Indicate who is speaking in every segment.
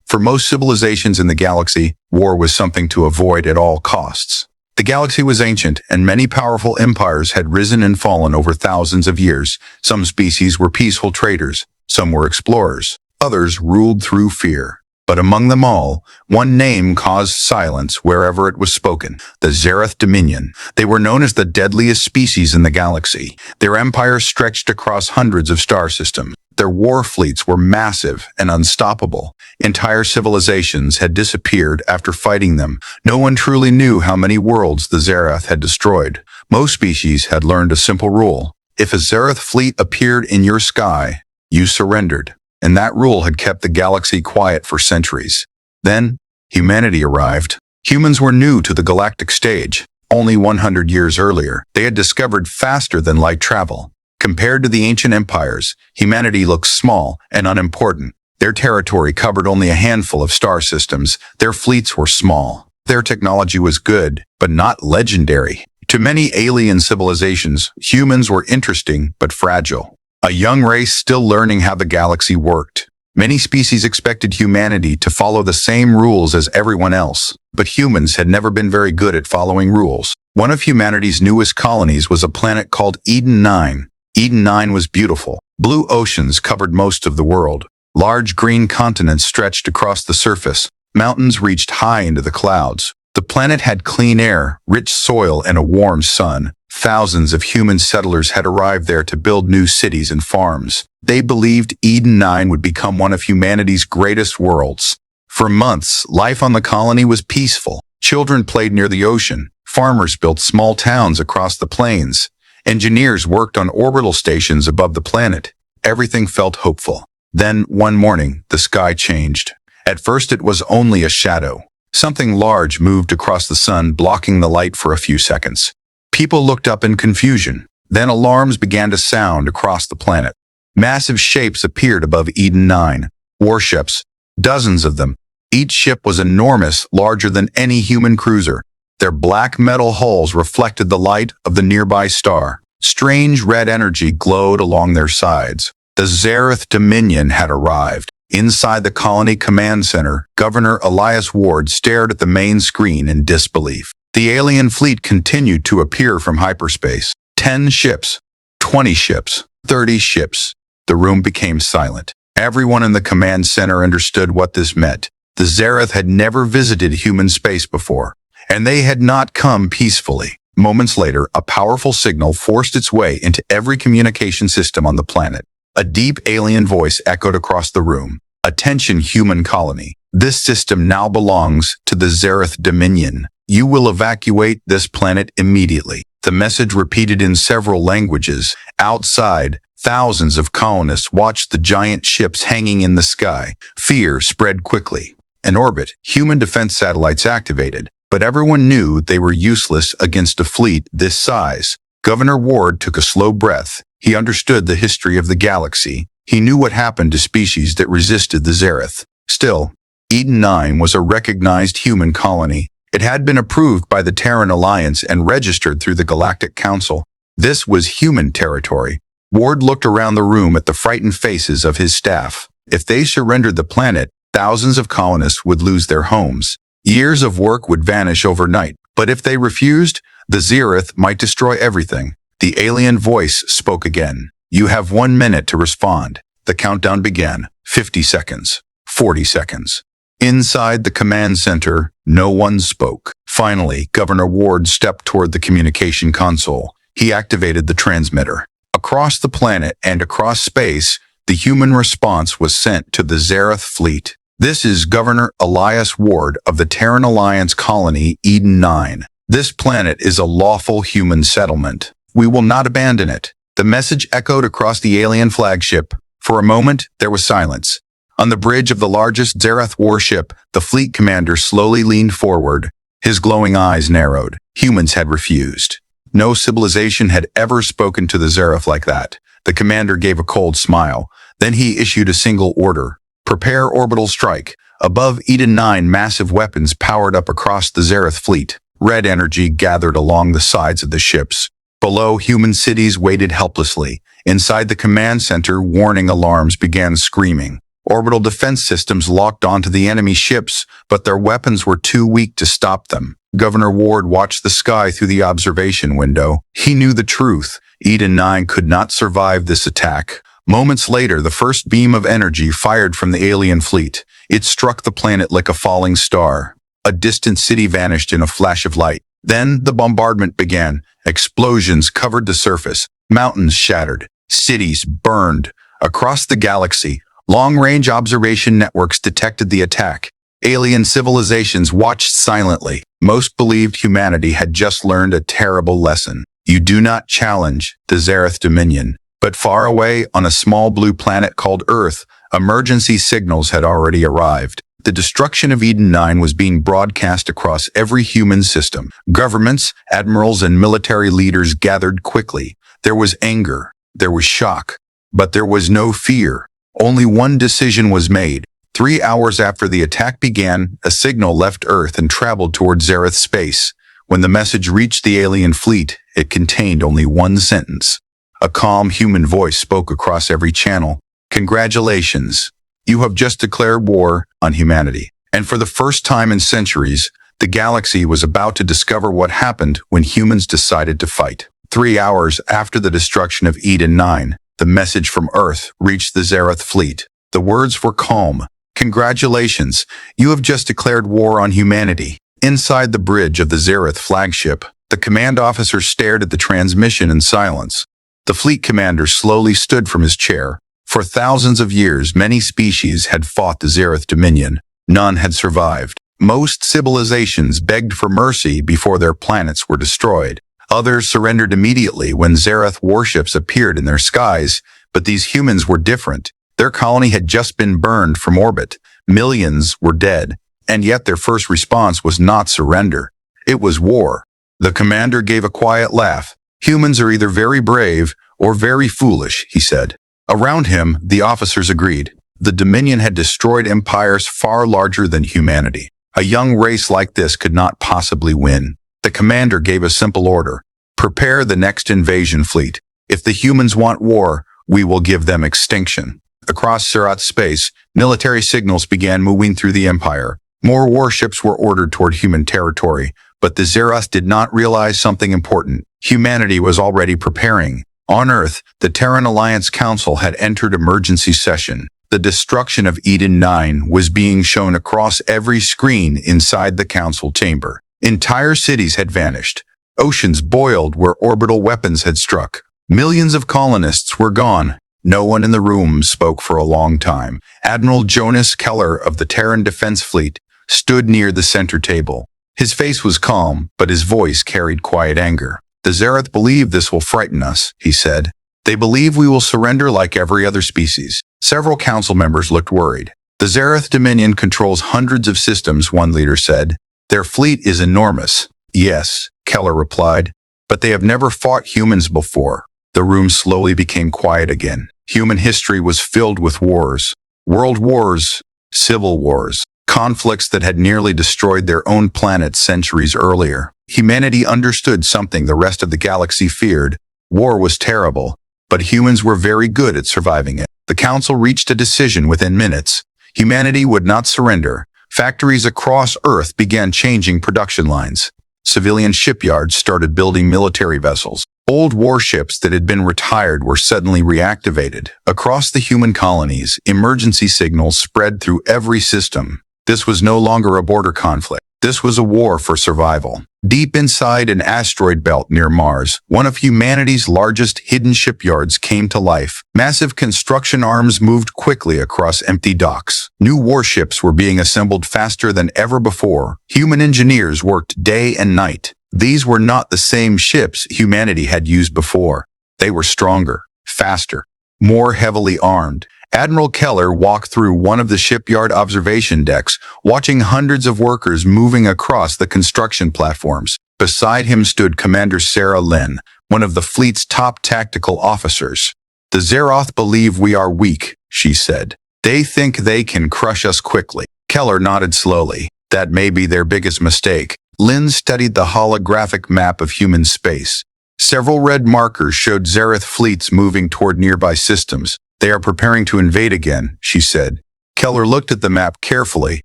Speaker 1: For most civilizations in the galaxy, war was something to avoid at all costs. The galaxy was ancient, and many powerful empires had risen and fallen over thousands of years. Some species were peaceful traders, some were explorers, others ruled through fear. But among them all, one name caused silence wherever it was spoken: the Zerath Dominion. They were known as the deadliest species in the galaxy. Their empire stretched across hundreds of star systems. Their war fleets were massive and unstoppable. Entire civilizations had disappeared after fighting them. No one truly knew how many worlds the Zerath had destroyed. Most species had learned a simple rule: if a Zerath fleet appeared in your sky, you surrendered. And that rule had kept the galaxy quiet for centuries. Then, humanity arrived. Humans were new to the galactic stage. Only 100 years earlier, they had discovered faster than light travel. Compared to the ancient empires, humanity looked small and unimportant. Their territory covered only a handful of star systems. Their fleets were small. Their technology was good, but not legendary. To many alien civilizations, humans were interesting but fragile. A young race still learning how the galaxy worked. Many species expected humanity to follow the same rules as everyone else, but humans had never been very good at following rules. One of humanity's newest colonies was a planet called Eden 9. Eden 9 was beautiful. Blue oceans covered most of the world. Large green continents stretched across the surface. Mountains reached high into the clouds. The planet had clean air, rich soil, and a warm sun. Thousands of human settlers had arrived there to build new cities and farms. They believed Eden 9 would become one of humanity's greatest worlds. For months, life on the colony was peaceful. Children played near the ocean. Farmers built small towns across the plains. Engineers worked on orbital stations above the planet. Everything felt hopeful. Then, one morning, the sky changed. At first, it was only a shadow. Something large moved across the sun, blocking the light for a few seconds. People looked up in confusion. Then alarms began to sound across the planet. Massive shapes appeared above Eden 9. Warships, dozens of them. Each ship was enormous, larger than any human cruiser. Their black metal hulls reflected the light of the nearby star. Strange red energy glowed along their sides. The Zerath Dominion had arrived. Inside the colony command center, Governor Elias Ward stared at the main screen in disbelief. The alien fleet continued to appear from hyperspace. 10 ships, 20 ships, 30 ships. The room became silent. Everyone in the command center understood what this meant. The Zerath had never visited human space before, and they had not come peacefully. Moments later, a powerful signal forced its way into every communication system on the planet. A deep alien voice echoed across the room. "Attention, human colony. This system now belongs to the Zerath Dominion. You will evacuate this planet immediately." The message repeated in several languages. Outside, thousands of colonists watched the giant ships hanging in the sky. Fear spread quickly. In orbit, human defense satellites activated, but everyone knew they were useless against a fleet this size. Governor Ward took a slow breath. He understood the history of the galaxy. He knew what happened to species that resisted the Zerath. Still, Eden 9 was a recognized human colony. It had been approved by the Terran Alliance and registered through the Galactic Council. This was human territory. Ward looked around the room at the frightened faces of his staff. If they surrendered the planet, thousands of colonists would lose their homes. Years of work would vanish overnight. But if they refused, the Zerath might destroy everything. The alien voice spoke again. "You have 1 minute to respond." The countdown began. 50 seconds. 40 seconds. Inside the command center, no one spoke. Finally, Governor Ward stepped toward the communication console. He activated the transmitter. Across the planet and across space, the human response was sent to the Zerath fleet. "This is Governor Elias Ward of the Terran Alliance colony Eden 9. This planet is a lawful human settlement. We will not abandon it." The message echoed across the alien flagship. For a moment, there was silence. On the bridge of the largest Zerath warship, the fleet commander slowly leaned forward. His glowing eyes narrowed. Humans had refused. No civilization had ever spoken to the Zerath like that. The commander gave a cold smile. Then he issued a single order. "Prepare orbital strike." Above Eden 9, massive weapons powered up across the Zerath fleet. Red energy gathered along the sides of the ships. Below, human cities waited helplessly. Inside the command center, warning alarms began screaming. Orbital defense systems locked onto the enemy ships, but their weapons were too weak to stop them. Governor Ward watched the sky through the observation window. He knew the truth. Eden 9 could not survive this attack. Moments later, the first beam of energy fired from the alien fleet. It struck the planet like a falling star. A distant city vanished in a flash of light. Then the bombardment began. Explosions covered the surface. Mountains shattered. Cities burned. Across the galaxy, long-range observation networks detected the attack. Alien civilizations watched silently. Most believed humanity had just learned a terrible lesson. You do not challenge the Zerath Dominion. But far away, on a small blue planet called Earth, emergency signals had already arrived. The destruction of Eden 9 was being broadcast across every human system. Governments, admirals, and military leaders gathered quickly. There was anger. There was shock. But there was no fear. Only one decision was made. 3 hours after the attack began, a signal left Earth and traveled toward Zerath space. When the message reached the alien fleet, it contained only one sentence. A calm human voice spoke across every channel. Congratulations. You have just declared war on humanity. And for the first time in centuries, the galaxy was about to discover what happened when humans decided to fight. 3 hours after the destruction of Eden 9, the message from Earth reached the Zerath fleet. The words were calm. Congratulations. You have just declared war on humanity. Inside the bridge of the Zerath flagship, the command officer stared at the transmission in silence. The fleet commander slowly stood from his chair. For thousands of years, many species had fought the Zerath Dominion. None had survived. Most civilizations begged for mercy before their planets were destroyed. Others surrendered immediately when Zerath warships appeared in their skies, but these humans were different. Their colony had just been burned from orbit. Millions were dead, and yet their first response was not surrender. It was war. The commander gave a quiet laugh. Humans are either very brave or very foolish, he said. Around him, the officers agreed. The Dominion had destroyed empires far larger than humanity. A young race like this could not possibly win. The commander gave a simple order. Prepare the next invasion fleet. If the humans want war, we will give them extinction. Across Zerath space, military signals began moving through the empire. More warships were ordered toward human territory, but the Zerath did not realize something important. Humanity was already preparing. On Earth, the Terran Alliance Council had entered emergency session. The destruction of Eden 9 was being shown across every screen inside the council chamber. Entire cities had vanished. Oceans boiled where orbital weapons had struck. Millions of colonists were gone. No one in the room spoke for a long time. Admiral Jonas Keller of the Terran Defense Fleet stood near the center table. His face was calm, but his voice carried quiet anger. The Zerath believe this will frighten us, he said. They believe we will surrender like every other species. Several council members looked worried. The Zerath Dominion controls hundreds of systems, one leader said. Their fleet is enormous. Yes, Keller replied, but they have never fought humans before. The room slowly became quiet again. Human history was filled with wars. World wars, civil wars, conflicts that had nearly destroyed their own planet centuries earlier. Humanity understood something the rest of the galaxy feared. War was terrible, but humans were very good at surviving it. The council reached a decision within minutes. Humanity would not surrender. Factories across Earth began changing production lines. Civilian shipyards started building military vessels. Old warships that had been retired were suddenly reactivated. Across the human colonies, emergency signals spread through every system. This was no longer a border conflict. This was a war for survival. Deep inside an asteroid belt near Mars, one of humanity's largest hidden shipyards came to life. Massive construction arms moved quickly across empty docks. New warships were being assembled faster than ever before. Human engineers worked day and night. These were not the same ships humanity had used before. They were stronger, faster, more heavily armed. Admiral Keller walked through one of the shipyard observation decks, watching hundreds of workers moving across the construction platforms. Beside him stood Commander Sarah Lynn, one of the fleet's top tactical officers. The Zerath believe we are weak, she said. They think they can crush us quickly. Keller nodded slowly. That may be their biggest mistake. Lynn studied the holographic map of human space. Several red markers showed Zerath fleets moving toward nearby systems. They are preparing to invade again, she said. Keller looked at the map carefully.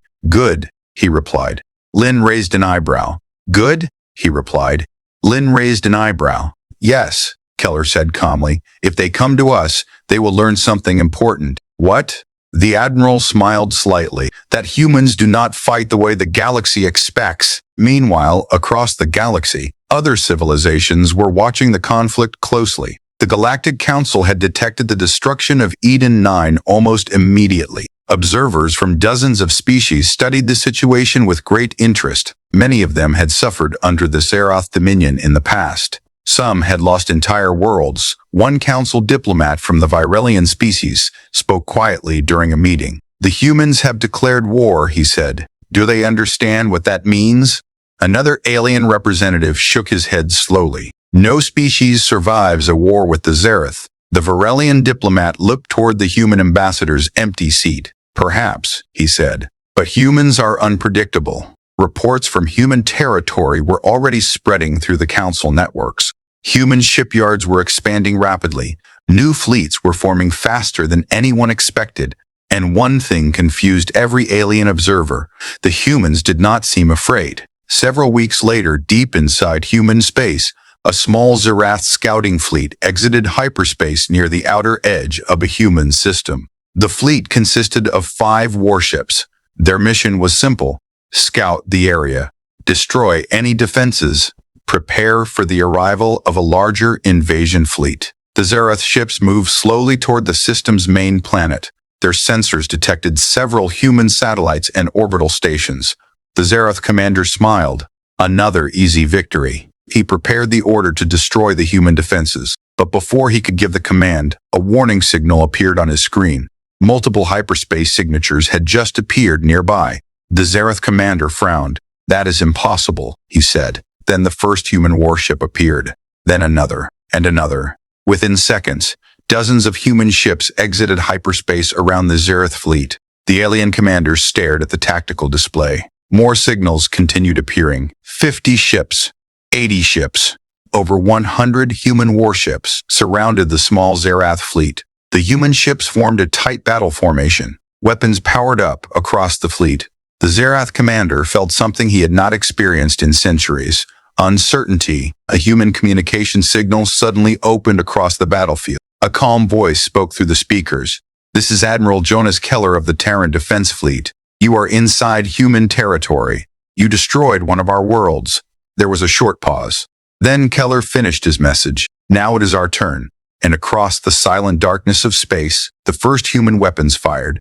Speaker 1: Good, he replied. Lynn raised an eyebrow. Good, he replied. Lynn raised an eyebrow. Yes, Keller said calmly. If they come to us, they will learn something important. What? The Admiral smiled slightly. That humans do not fight the way the galaxy expects. Meanwhile, across the galaxy, other civilizations were watching the conflict closely. The Galactic Council had detected the destruction of Eden 9 almost immediately. Observers from dozens of species studied the situation with great interest. Many of them had suffered under the Zerath Dominion in the past. Some had lost entire worlds. One council diplomat from the Virelian species spoke quietly during a meeting. The humans have declared war, he said. Do they understand what that means? Another alien representative shook his head slowly. No species survives a war with the Zerath. The Virelian diplomat looked toward the human ambassador's empty seat. Perhaps, he said, but humans are unpredictable. Reports from human territory were already spreading through the council networks. Human shipyards were expanding rapidly. New fleets were forming faster than anyone expected. And one thing confused every alien observer. The humans did not seem afraid. Several weeks later, deep inside human space, a small Zerath scouting fleet exited hyperspace near the outer edge of a human system. The fleet consisted of 5 warships. Their mission was simple: scout the area, destroy any defenses, prepare for the arrival of a larger invasion fleet. The Zerath ships moved slowly toward the system's main planet. Their sensors detected several human satellites and orbital stations. The Zerath commander smiled. Another easy victory. He prepared the order to destroy the human defenses. But before he could give the command, a warning signal appeared on his screen. Multiple hyperspace signatures had just appeared nearby. The Zerath commander frowned. That is impossible, he said. Then the first human warship appeared. Then another, and another. Within seconds, dozens of human ships exited hyperspace around the Zerath fleet. The alien commanders stared at the tactical display. More signals continued appearing. 50 ships, 80 ships, over 100 human warships surrounded the small Zerath fleet. The human ships formed a tight battle formation. Weapons powered up across the fleet. The Zerath commander felt something he had not experienced in centuries. Uncertainty. A human communication signal suddenly opened across the battlefield. A calm voice spoke through the speakers. This is Admiral Jonas Keller of the Terran Defense Fleet. You are inside human territory. You destroyed one of our worlds. There was a short pause. Then Keller finished his message. Now it is our turn. And across the silent darkness of space, the first human weapons fired.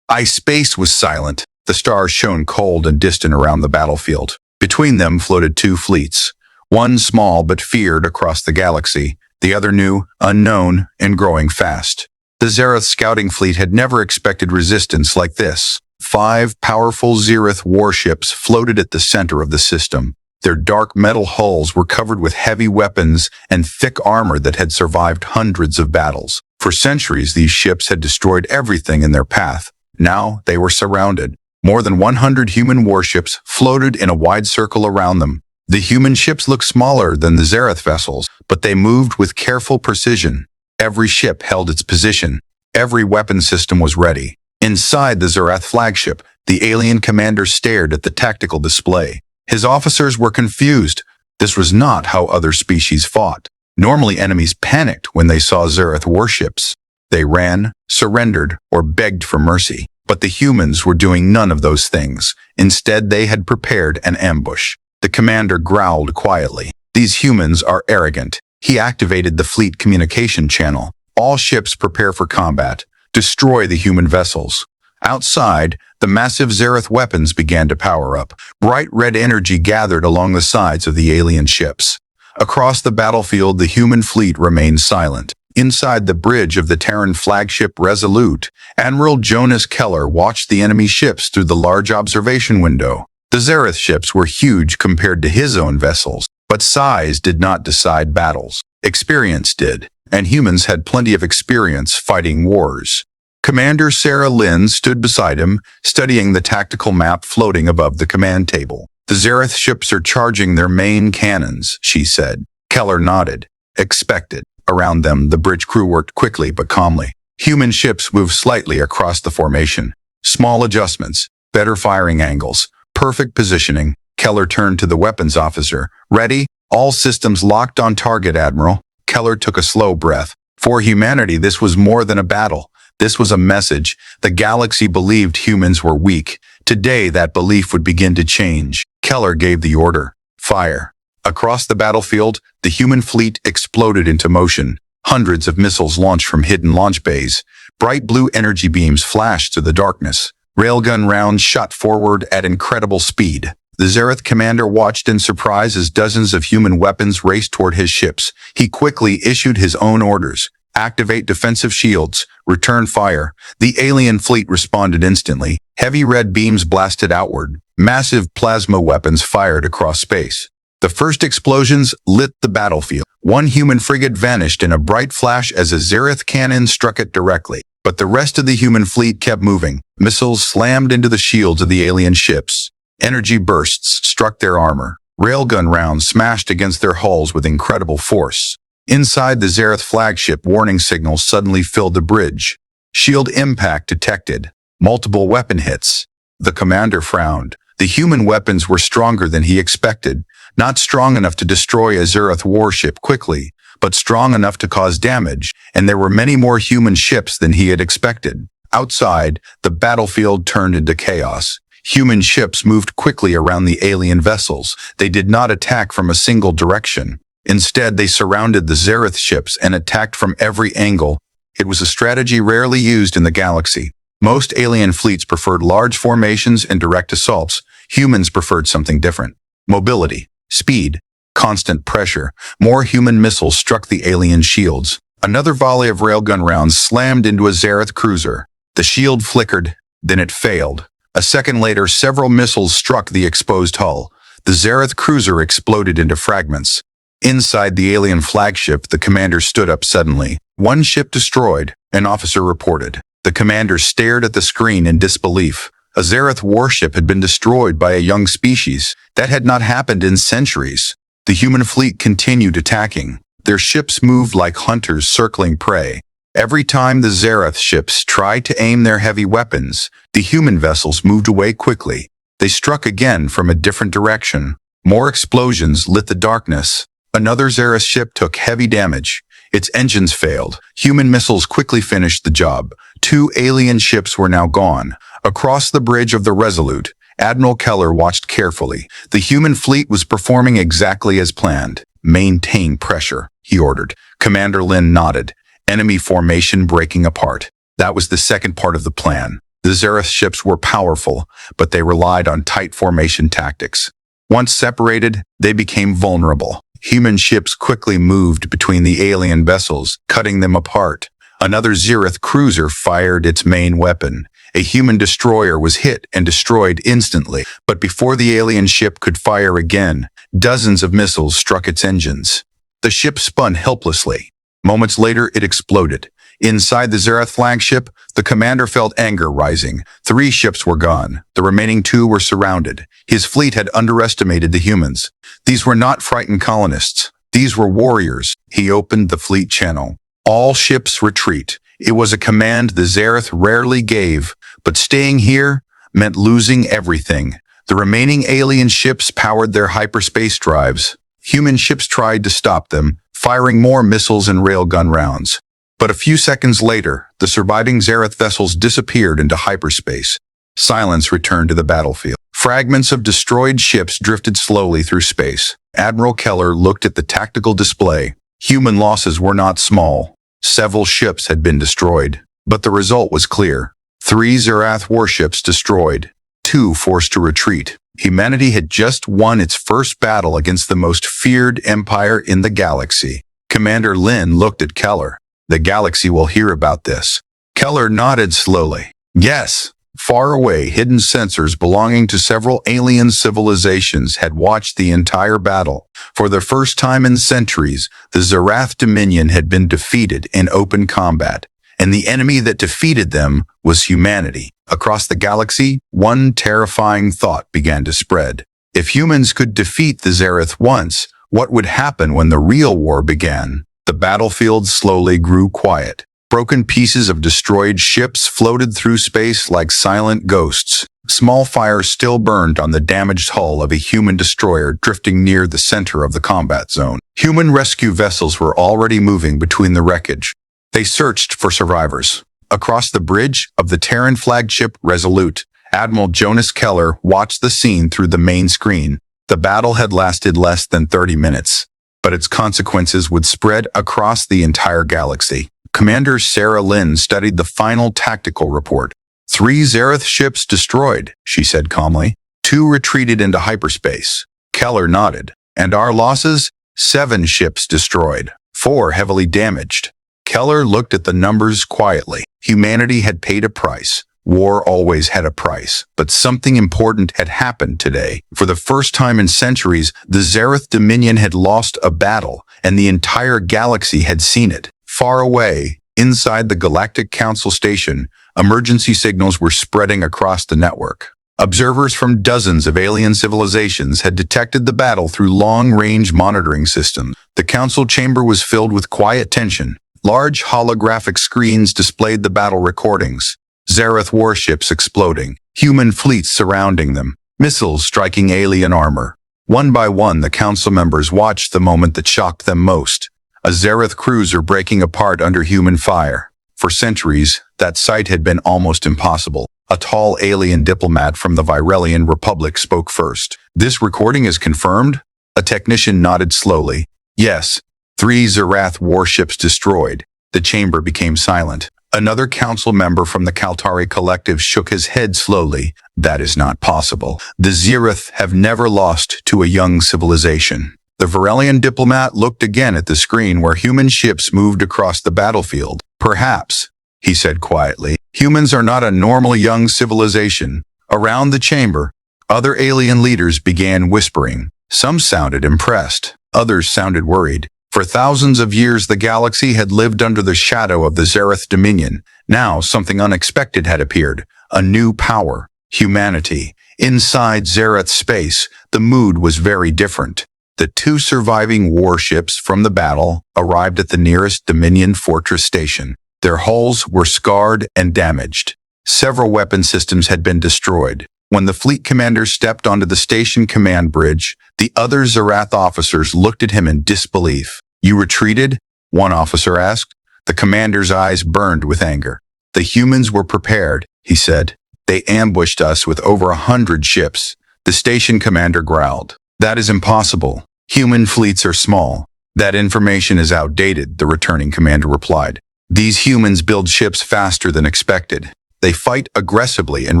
Speaker 1: Space was silent. The stars shone cold and distant around the battlefield. Between them floated 2 fleets. One small but feared across the galaxy. The other new, unknown, and growing fast. The Zerath scouting fleet had never expected resistance like this. 5 powerful Zerath warships floated at the center of the system. Their dark metal hulls were covered with heavy weapons and thick armor that had survived hundreds of battles. For centuries, these ships had destroyed everything in their path. Now they were surrounded. More than 100 human warships floated in a wide circle around them. The human ships looked smaller than the Zerath vessels, but they moved with careful precision. Every ship held its position. Every weapon system was ready. Inside the Zerath flagship, the alien commander stared at the tactical display. His officers were confused. This was not how other species fought. Normally, enemies panicked when they saw Zerath warships. They ran, surrendered, or begged for mercy. But the humans were doing none of those things. Instead, they had prepared an ambush. The commander growled quietly. These humans are arrogant. He activated the fleet communication channel. All ships prepare for combat. Destroy the human vessels. Outside, the massive Zerath weapons began to power up. Bright red energy gathered along the sides of the alien ships. Across the battlefield, the human fleet remained silent. Inside the bridge of the Terran flagship Resolute, Admiral Jonas Keller watched the enemy ships through the large observation window. The Zerath ships were huge compared to his own vessels, but size did not decide battles. Experience did, and humans had plenty of experience fighting wars. Commander Sarah Lynn stood beside him, studying the tactical map floating above the command table. The Zerath ships are charging their main cannons, she said. Keller nodded. Expected. Around them, the bridge crew worked quickly but calmly. Human ships moved slightly across the formation. Small adjustments, better firing angles, perfect positioning. Keller turned to the weapons officer. Ready? All systems locked on target, Admiral. Keller took a slow breath. For humanity, this was more than a battle. This was a message. The galaxy believed humans were weak. Today, that belief would begin to change. Keller gave the order. Fire. Across the battlefield, the human fleet exploded into motion. Hundreds of missiles launched from hidden launch bays. Bright blue energy beams flashed through the darkness. Railgun rounds shot forward at incredible speed. The Zerath commander watched in surprise as dozens of human weapons raced toward his ships. He quickly issued his own orders. Activate defensive shields. Return fire. The alien fleet responded instantly. Heavy red beams blasted outward. Massive plasma weapons fired across space. The first explosions lit the battlefield. One human frigate vanished in a bright flash as a Zerath cannon struck it directly. But the rest of the human fleet kept moving. Missiles slammed into the shields of the alien ships. Energy bursts struck their armor. Railgun rounds smashed against their hulls with incredible force. Inside the Zerath flagship, warning signals suddenly filled the bridge. Shield impact detected. Multiple weapon hits. The commander frowned. The human weapons were stronger than he expected. Not strong enough to destroy a Zerath warship quickly, but strong enough to cause damage, and there were many more human ships than he had expected. Outside, the battlefield turned into chaos. Human ships moved quickly around the alien vessels. They did not attack from a single direction. Instead, they surrounded the Zerath ships and attacked from every angle. It was a strategy rarely used in the galaxy. Most alien fleets preferred large formations and direct assaults. Humans preferred something different. Mobility, speed, constant pressure. More human missiles struck the alien shields. Another volley of railgun rounds slammed into a Zerath cruiser. The shield flickered, then it failed. A second later, several missiles struck the exposed hull. The Zerath cruiser exploded into fragments. Inside the alien flagship, the commander stood up suddenly. One ship destroyed, an officer reported. The commander stared at the screen in disbelief. A Zerath warship had been destroyed by a young species. That had not happened in centuries. The human fleet continued attacking. Their ships moved like hunters circling prey. Every time the Zerath ships tried to aim their heavy weapons, the human vessels moved away quickly. They struck again from a different direction. More explosions lit the darkness. Another Zerath ship took heavy damage. Its engines failed. Human missiles quickly finished the job. 2 alien ships were now gone. Across the bridge of the Resolute, Admiral Keller watched carefully. The human fleet was performing exactly as planned. Maintain pressure, he ordered. Commander Lin nodded. Enemy formation breaking apart. That was the second part of the plan. The Zerath ships were powerful, but they relied on tight formation tactics. Once separated, they became vulnerable. Human ships quickly moved between the alien vessels, cutting them apart. Another Zerath cruiser fired its main weapon. A human destroyer was hit and destroyed instantly, but before the alien ship could fire again, dozens of missiles struck its engines. The ship spun helplessly. Moments later, it exploded. Inside the Zerath flagship, the commander felt anger rising. 3 ships were gone. The remaining 2 were surrounded. His fleet had underestimated the humans. These were not frightened colonists. These were warriors. He opened the fleet channel. All ships retreat. It was a command the Zerath rarely gave, but staying here meant losing everything. The remaining alien ships powered their hyperspace drives. Human ships tried to stop them, firing more missiles and railgun rounds. But a few seconds later, the surviving Zerath vessels disappeared into hyperspace. Silence returned to the battlefield. Fragments of destroyed ships drifted slowly through space. Admiral Keller looked at the tactical display. Human losses were not small. Several ships had been destroyed. But the result was clear. 3 Zerath warships destroyed. 2 forced to retreat. Humanity had just won its first battle against the most feared empire in the galaxy. Commander Lin looked at Keller. The galaxy will hear about this. Keller nodded slowly. Yes. Far away, hidden sensors belonging to several alien civilizations had watched the entire battle. For the first time in centuries, the Zerath Dominion had been defeated in open combat, and the enemy that defeated them was humanity. Across the galaxy, one terrifying thought began to spread. If humans could defeat the Zerath once, what would happen when the real war began? The battlefield slowly grew quiet. Broken pieces of destroyed ships floated through space like silent ghosts. Small fires still burned on the damaged hull of a human destroyer drifting near the center of the combat zone. Human rescue vessels were already moving between the wreckage. They searched for survivors. Across the bridge of the Terran flagship Resolute, Admiral Jonas Keller watched the scene through the main screen. The battle had lasted less than 30 minutes, but its consequences would spread across the entire galaxy. Commander Sarah Lynn studied the final tactical report. 3 Zerath ships destroyed, she said calmly. 2 retreated into hyperspace. Keller nodded. And our losses? 7 ships destroyed. 4 heavily damaged. Keller looked at the numbers quietly. Humanity had paid a price. War always had a price, but something important had happened today. For the first time in centuries, the Zerath Dominion had lost a battle, and the entire galaxy had seen it. Far away, inside the Galactic Council station, emergency signals were spreading across the network. Observers from dozens of alien civilizations had detected the battle through long-range monitoring systems. The council chamber was filled with quiet tension. Large holographic screens displayed the battle recordings. Zerath warships exploding, human fleets surrounding them, missiles striking alien armor. One by one, the council members watched the moment that shocked them most. A Zerath cruiser breaking apart under human fire. For centuries, that sight had been almost impossible. A tall alien diplomat from the Virelian Republic spoke first. This recording is confirmed? A technician nodded slowly. Yes, 3 Zerath warships destroyed. The chamber became silent. Another council member from the Kaltari Collective shook his head slowly. That is not possible. The Zerath have never lost to a young civilization. The Virelian diplomat looked again at the screen where human ships moved across the battlefield. Perhaps, he said quietly, humans are not a normal young civilization. Around the chamber, other alien leaders began whispering. Some sounded impressed. Others sounded worried. For thousands of years, the galaxy had lived under the shadow of the Zerath Dominion. Now, something unexpected had appeared. A new power. Humanity. Inside Zerath space, the mood was very different. The 2 surviving warships from the battle arrived at the nearest Dominion fortress station. Their hulls were scarred and damaged. Several weapon systems had been destroyed. When the fleet commander stepped onto the station command bridge, the other Zerath officers looked at him in disbelief. You retreated? One officer asked. The commander's eyes burned with anger. The humans were prepared, he said. They ambushed us with over 100 ships. The station commander growled. That is impossible. Human fleets are small. That information is outdated, the returning commander replied. These humans build ships faster than expected. They fight aggressively and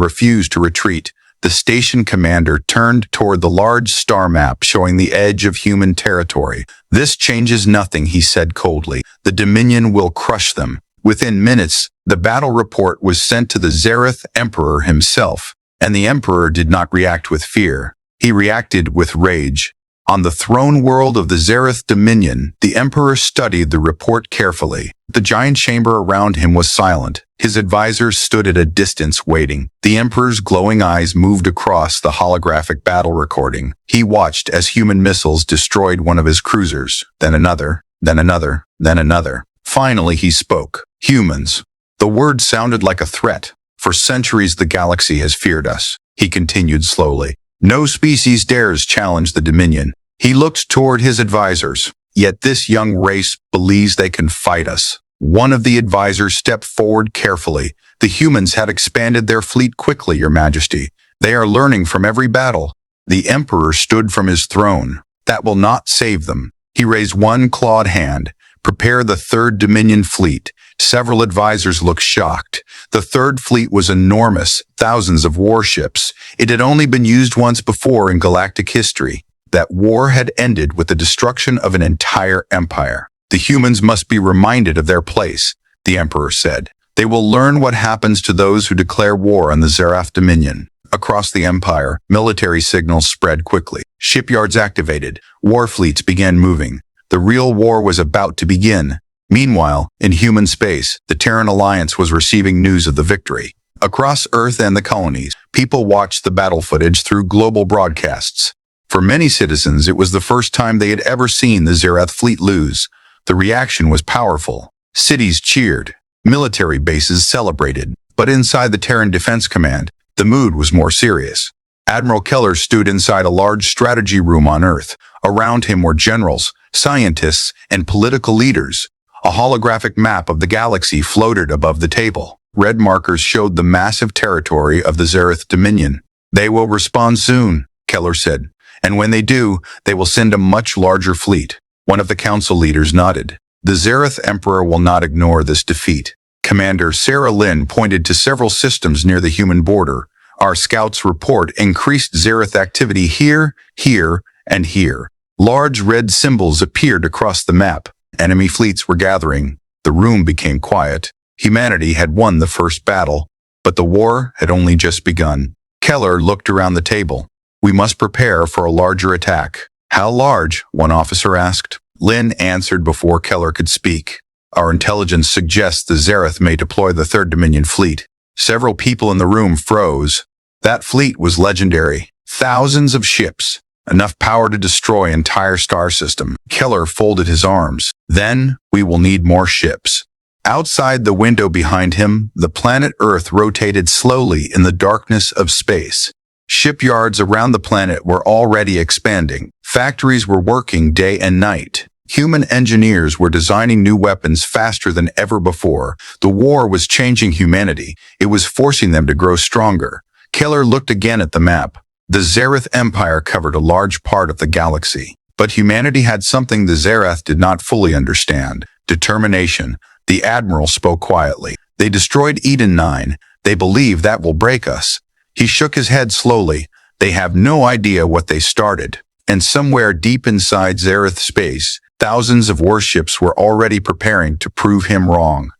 Speaker 1: refuse to retreat. The station commander turned toward the large star map showing the edge of human territory. This changes nothing, he said coldly. The Dominion will crush them. Within minutes, the battle report was sent to the Zerath Emperor himself, and the Emperor did not react with fear. He reacted with rage. On the throne world of the Zerath Dominion, the Emperor studied the report carefully. The giant chamber around him was silent. His advisors stood at a distance waiting. The Emperor's glowing eyes moved across the holographic battle recording. He watched as human missiles destroyed one of his cruisers, then another, then another, then another. Finally, he spoke. Humans. The word sounded like a threat. For centuries, the galaxy has feared us. He continued slowly. No species dares challenge the Dominion. He looked toward his advisors. Yet this young race believes they can fight us. One of the advisors stepped forward carefully. The humans had expanded their fleet quickly, Your Majesty. They are learning from every battle. The Emperor stood from his throne. That will not save them. He raised one clawed hand. Prepare the Third Dominion fleet. Several advisors looked shocked. The Third Fleet was enormous, thousands of warships. It had only been used once before in galactic history. That war had ended with the destruction of an entire empire. The humans must be reminded of their place, the Emperor said. They will learn what happens to those who declare war on the Zerath Dominion. Across the empire, military signals spread quickly. Shipyards activated. War fleets began moving. The real war was about to begin. Meanwhile, in human space, the Terran Alliance was receiving news of the victory. Across Earth and the colonies, people watched the battle footage through global broadcasts. For many citizens, it was the first time they had ever seen the Zerath fleet lose. The reaction was powerful. Cities cheered. Military bases celebrated, but inside the Terran Defense Command, the mood was more serious. Admiral Keller stood inside a large strategy room on Earth. Around him were generals, scientists, and political leaders. A holographic map of the galaxy floated above the table. Red markers showed the massive territory of the Zerath Dominion. "They will respond soon," Keller said, "and when they do, they will send a much larger fleet." One of the council leaders nodded. "The Zerath Emperor will not ignore this defeat." Commander Sarah Lynn pointed to several systems near the human border. "Our scouts report increased Zerath activity here, here, and here." Large red symbols appeared across the map. Enemy fleets were gathering. The room became quiet. Humanity had won the first battle, but the war had only just begun. Keller looked around the table. "We must prepare for a larger attack." "How large?" one officer asked. Lynn answered before Keller could speak. "Our intelligence suggests the Zerath may deploy the Third Dominion fleet." Several people in the room froze. That fleet was legendary. Thousands of ships. Enough power to destroy entire star system. Keller folded his arms. "Then we will need more ships." Outside the window behind him, the planet Earth rotated slowly in the darkness of space. Shipyards around the planet were already expanding. Factories were working day and night. Human engineers were designing new weapons faster than ever before. The war was changing humanity. It was forcing them to grow stronger. Keller looked again at the map. The Zerath Empire covered a large part of the galaxy. But humanity had something the Zerath did not fully understand: determination. The Admiral spoke quietly. "They destroyed Eden 9. They believe that will break us." He shook his head slowly. "They have no idea what they started." And somewhere deep inside Zerath space, thousands of warships were already preparing to prove him wrong.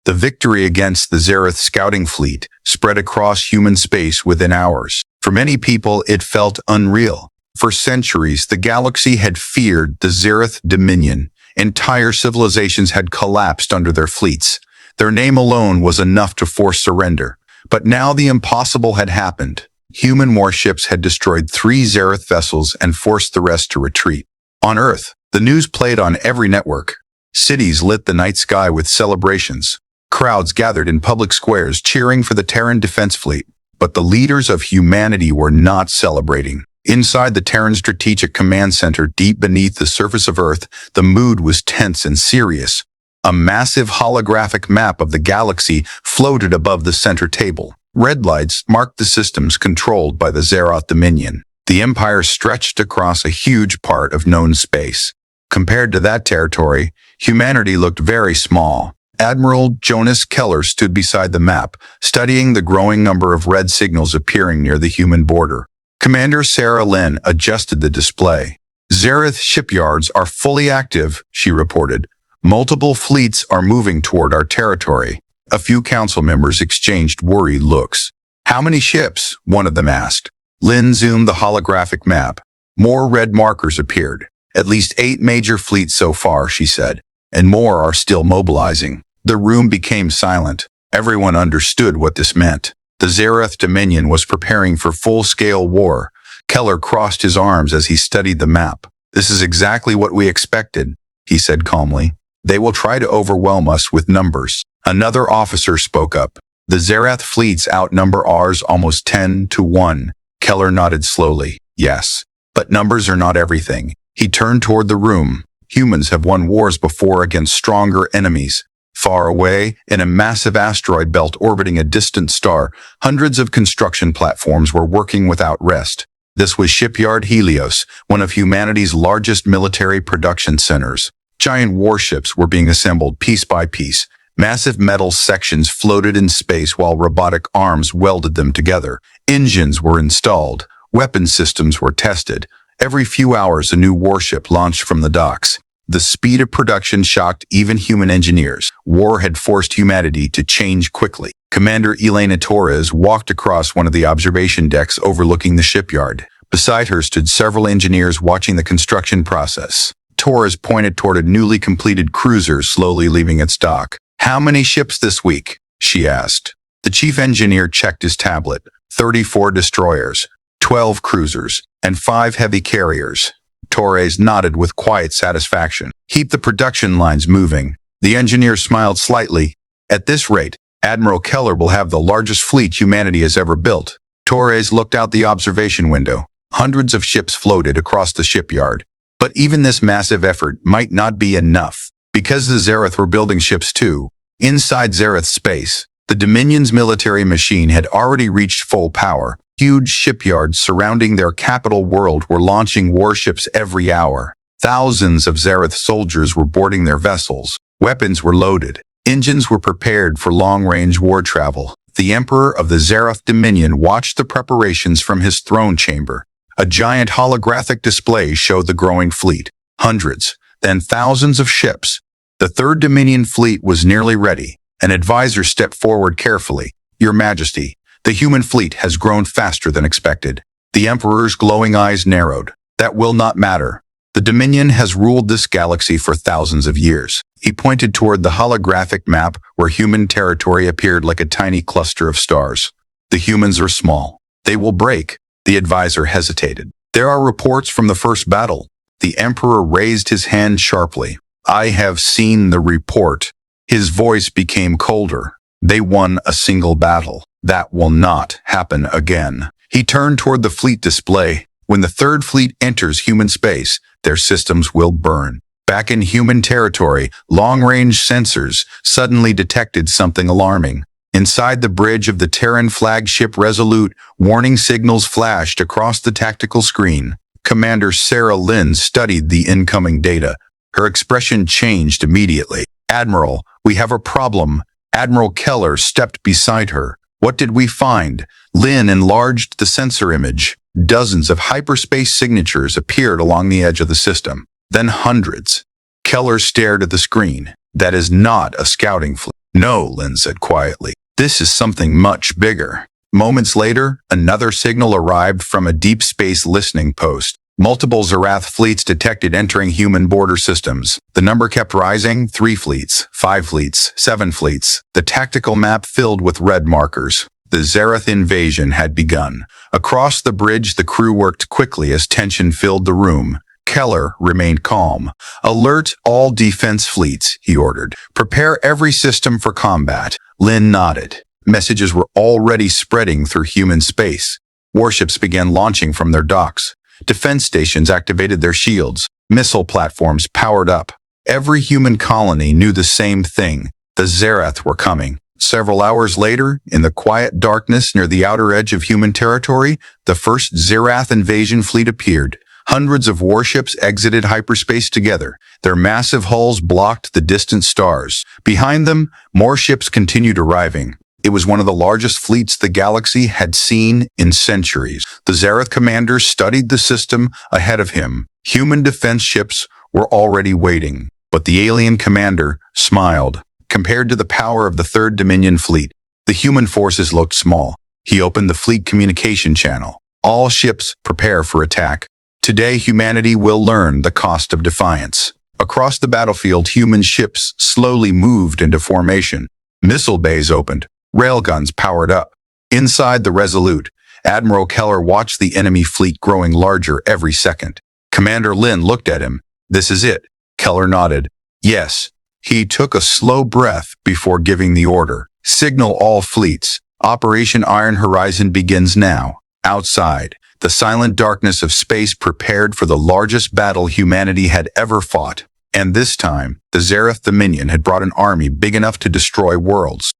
Speaker 1: The victory against the Zerath scouting fleet spread across human space within hours. For many people, it felt unreal. For centuries, the galaxy had feared the Zerath Dominion. Entire civilizations had collapsed under their fleets. Their name alone was enough to force surrender. But now the impossible had happened. Human warships had destroyed 3 Zerath vessels and forced the rest to retreat. On Earth, the news played on every network. Cities lit the night sky with celebrations. Crowds gathered in public squares cheering for the Terran Defense Fleet. But the leaders of humanity were not celebrating. Inside the Terran Strategic Command Center, deep beneath the surface of Earth, the mood was tense and serious. A massive holographic map of the galaxy floated above the center table. Red lights marked the systems controlled by the Zerath Dominion. The Empire stretched across a huge part of known space. Compared to that territory, humanity looked very small. Admiral Jonas Keller stood beside the map, studying the growing number of red signals appearing near the human border. Commander Sarah Lynn adjusted the display. "Zerath shipyards are fully active," she reported. "Multiple fleets are moving toward our territory." A few council members exchanged worried looks. "How many ships?" one of them asked. Lynn zoomed the holographic map. More red markers appeared. "At least 8 major fleets so far," she said, "and more are still mobilizing." The room became silent. Everyone understood what this meant. The Zerath Dominion was preparing for full-scale war. Keller crossed his arms as he studied the map. "This is exactly what we expected," he said calmly. "They will try to overwhelm us with numbers." Another officer spoke up. "The Zerath fleets outnumber ours almost 10 to 1. Keller nodded slowly. "Yes, but numbers are not everything." He turned toward the room. "Humans have won wars before against stronger enemies." Far away, in a massive asteroid belt orbiting a distant star, hundreds of construction platforms were working without rest. This was Shipyard Helios, one of humanity's largest military production centers. Giant warships were being assembled piece by piece. Massive metal sections floated in space while robotic arms welded them together. Engines were installed. Weapon systems were tested. Every few hours, a new warship launched from the docks. The speed of production shocked even human engineers. War had forced humanity to change quickly. Commander Elena Torres walked across one of the observation decks overlooking the shipyard. Beside her stood several engineers watching the construction process. Torres pointed toward a newly completed cruiser slowly leaving its dock. "How many ships this week?" she asked. The chief engineer checked his tablet. 34 destroyers, 12 cruisers, and 5 heavy carriers. Torres nodded with quiet satisfaction. "Keep the production lines moving." The engineer smiled slightly. At this rate, Admiral Keller will have the largest fleet humanity has ever built. Torres looked out the observation window. Hundreds of ships floated across the shipyard. But even this massive effort might not be enough. Because the Zerath were building ships too. Inside Zerath's space, the Dominion's military machine had already reached full power. Huge shipyards surrounding their capital world were launching warships every hour. Thousands of Zerath soldiers were boarding their vessels. Weapons were loaded. Engines were prepared for long-range war travel. The Emperor of the Zerath Dominion watched the preparations from his throne chamber. A giant holographic display showed the growing fleet. Hundreds, then thousands of ships. The Third Dominion fleet was nearly ready. An advisor stepped forward carefully. "Your Majesty, the human fleet has grown faster than expected." The Emperor's glowing eyes narrowed. "That will not matter. The Dominion has ruled this galaxy for thousands of years." He pointed toward the holographic map where human territory appeared like a tiny cluster of stars. "The humans are small. They will break." The advisor hesitated. "There are reports from the first battle." The Emperor raised his hand sharply. "I have seen the report." His voice became colder. "They won a single battle. That will not happen again." He turned toward the fleet display. "When the Third Fleet enters human space, their systems will burn." Back in human territory, long-range sensors suddenly detected something alarming. Inside the bridge of the Terran flagship Resolute, warning signals flashed across the tactical screen. Commander Sarah Lynn studied the incoming data. Her expression changed immediately. "Admiral, we have a problem." Admiral Keller stepped beside her. "What did we find?" Lynn enlarged the sensor image. Dozens of hyperspace signatures appeared along the edge of the system. Then hundreds. Keller stared at the screen. "That is not a scouting fleet." "No," Lynn said quietly. "This is something much bigger." Moments later, another signal arrived from a deep space listening post. Multiple Zerath fleets detected entering human border systems. The number kept rising: 3 fleets, 5 fleets, 7 fleets. The tactical map filled with red markers. The Zerath invasion had begun. Across the bridge, the crew worked quickly as tension filled the room. Keller remained calm. "Alert all defense fleets," he ordered. "Prepare every system for combat." Lynn nodded. Messages were already spreading through human space. Warships began launching from their docks. Defense stations activated their shields. Missile platforms powered up. Every human colony knew the same thing. The Zerath were coming. Several hours later, in the quiet darkness near the outer edge of human territory, the first Zerath invasion fleet appeared. Hundreds of warships exited hyperspace together. Their massive hulls blocked the distant stars. Behind them, more ships continued arriving. It was one of the largest fleets the galaxy had seen in centuries. The Zerath commander studied the system ahead of him. Human defense ships were already waiting. But the alien commander smiled. Compared to the power of the Third Dominion fleet, the human forces looked small. He opened the fleet communication channel. "All ships, prepare for attack. Today humanity will learn the cost of defiance." Across the battlefield, human ships slowly moved into formation. Missile bays opened. Railguns powered up. Inside the Resolute, Admiral Keller watched the enemy fleet growing larger every second. Commander Lynn looked at him. "This is it." Keller nodded. "Yes." He took a slow breath before giving the order. "Signal all fleets. Operation Iron Horizon begins now." Outside, the silent darkness of space prepared for the largest battle humanity had ever fought. And this time, the Zerath Dominion had brought an army big enough to destroy worlds.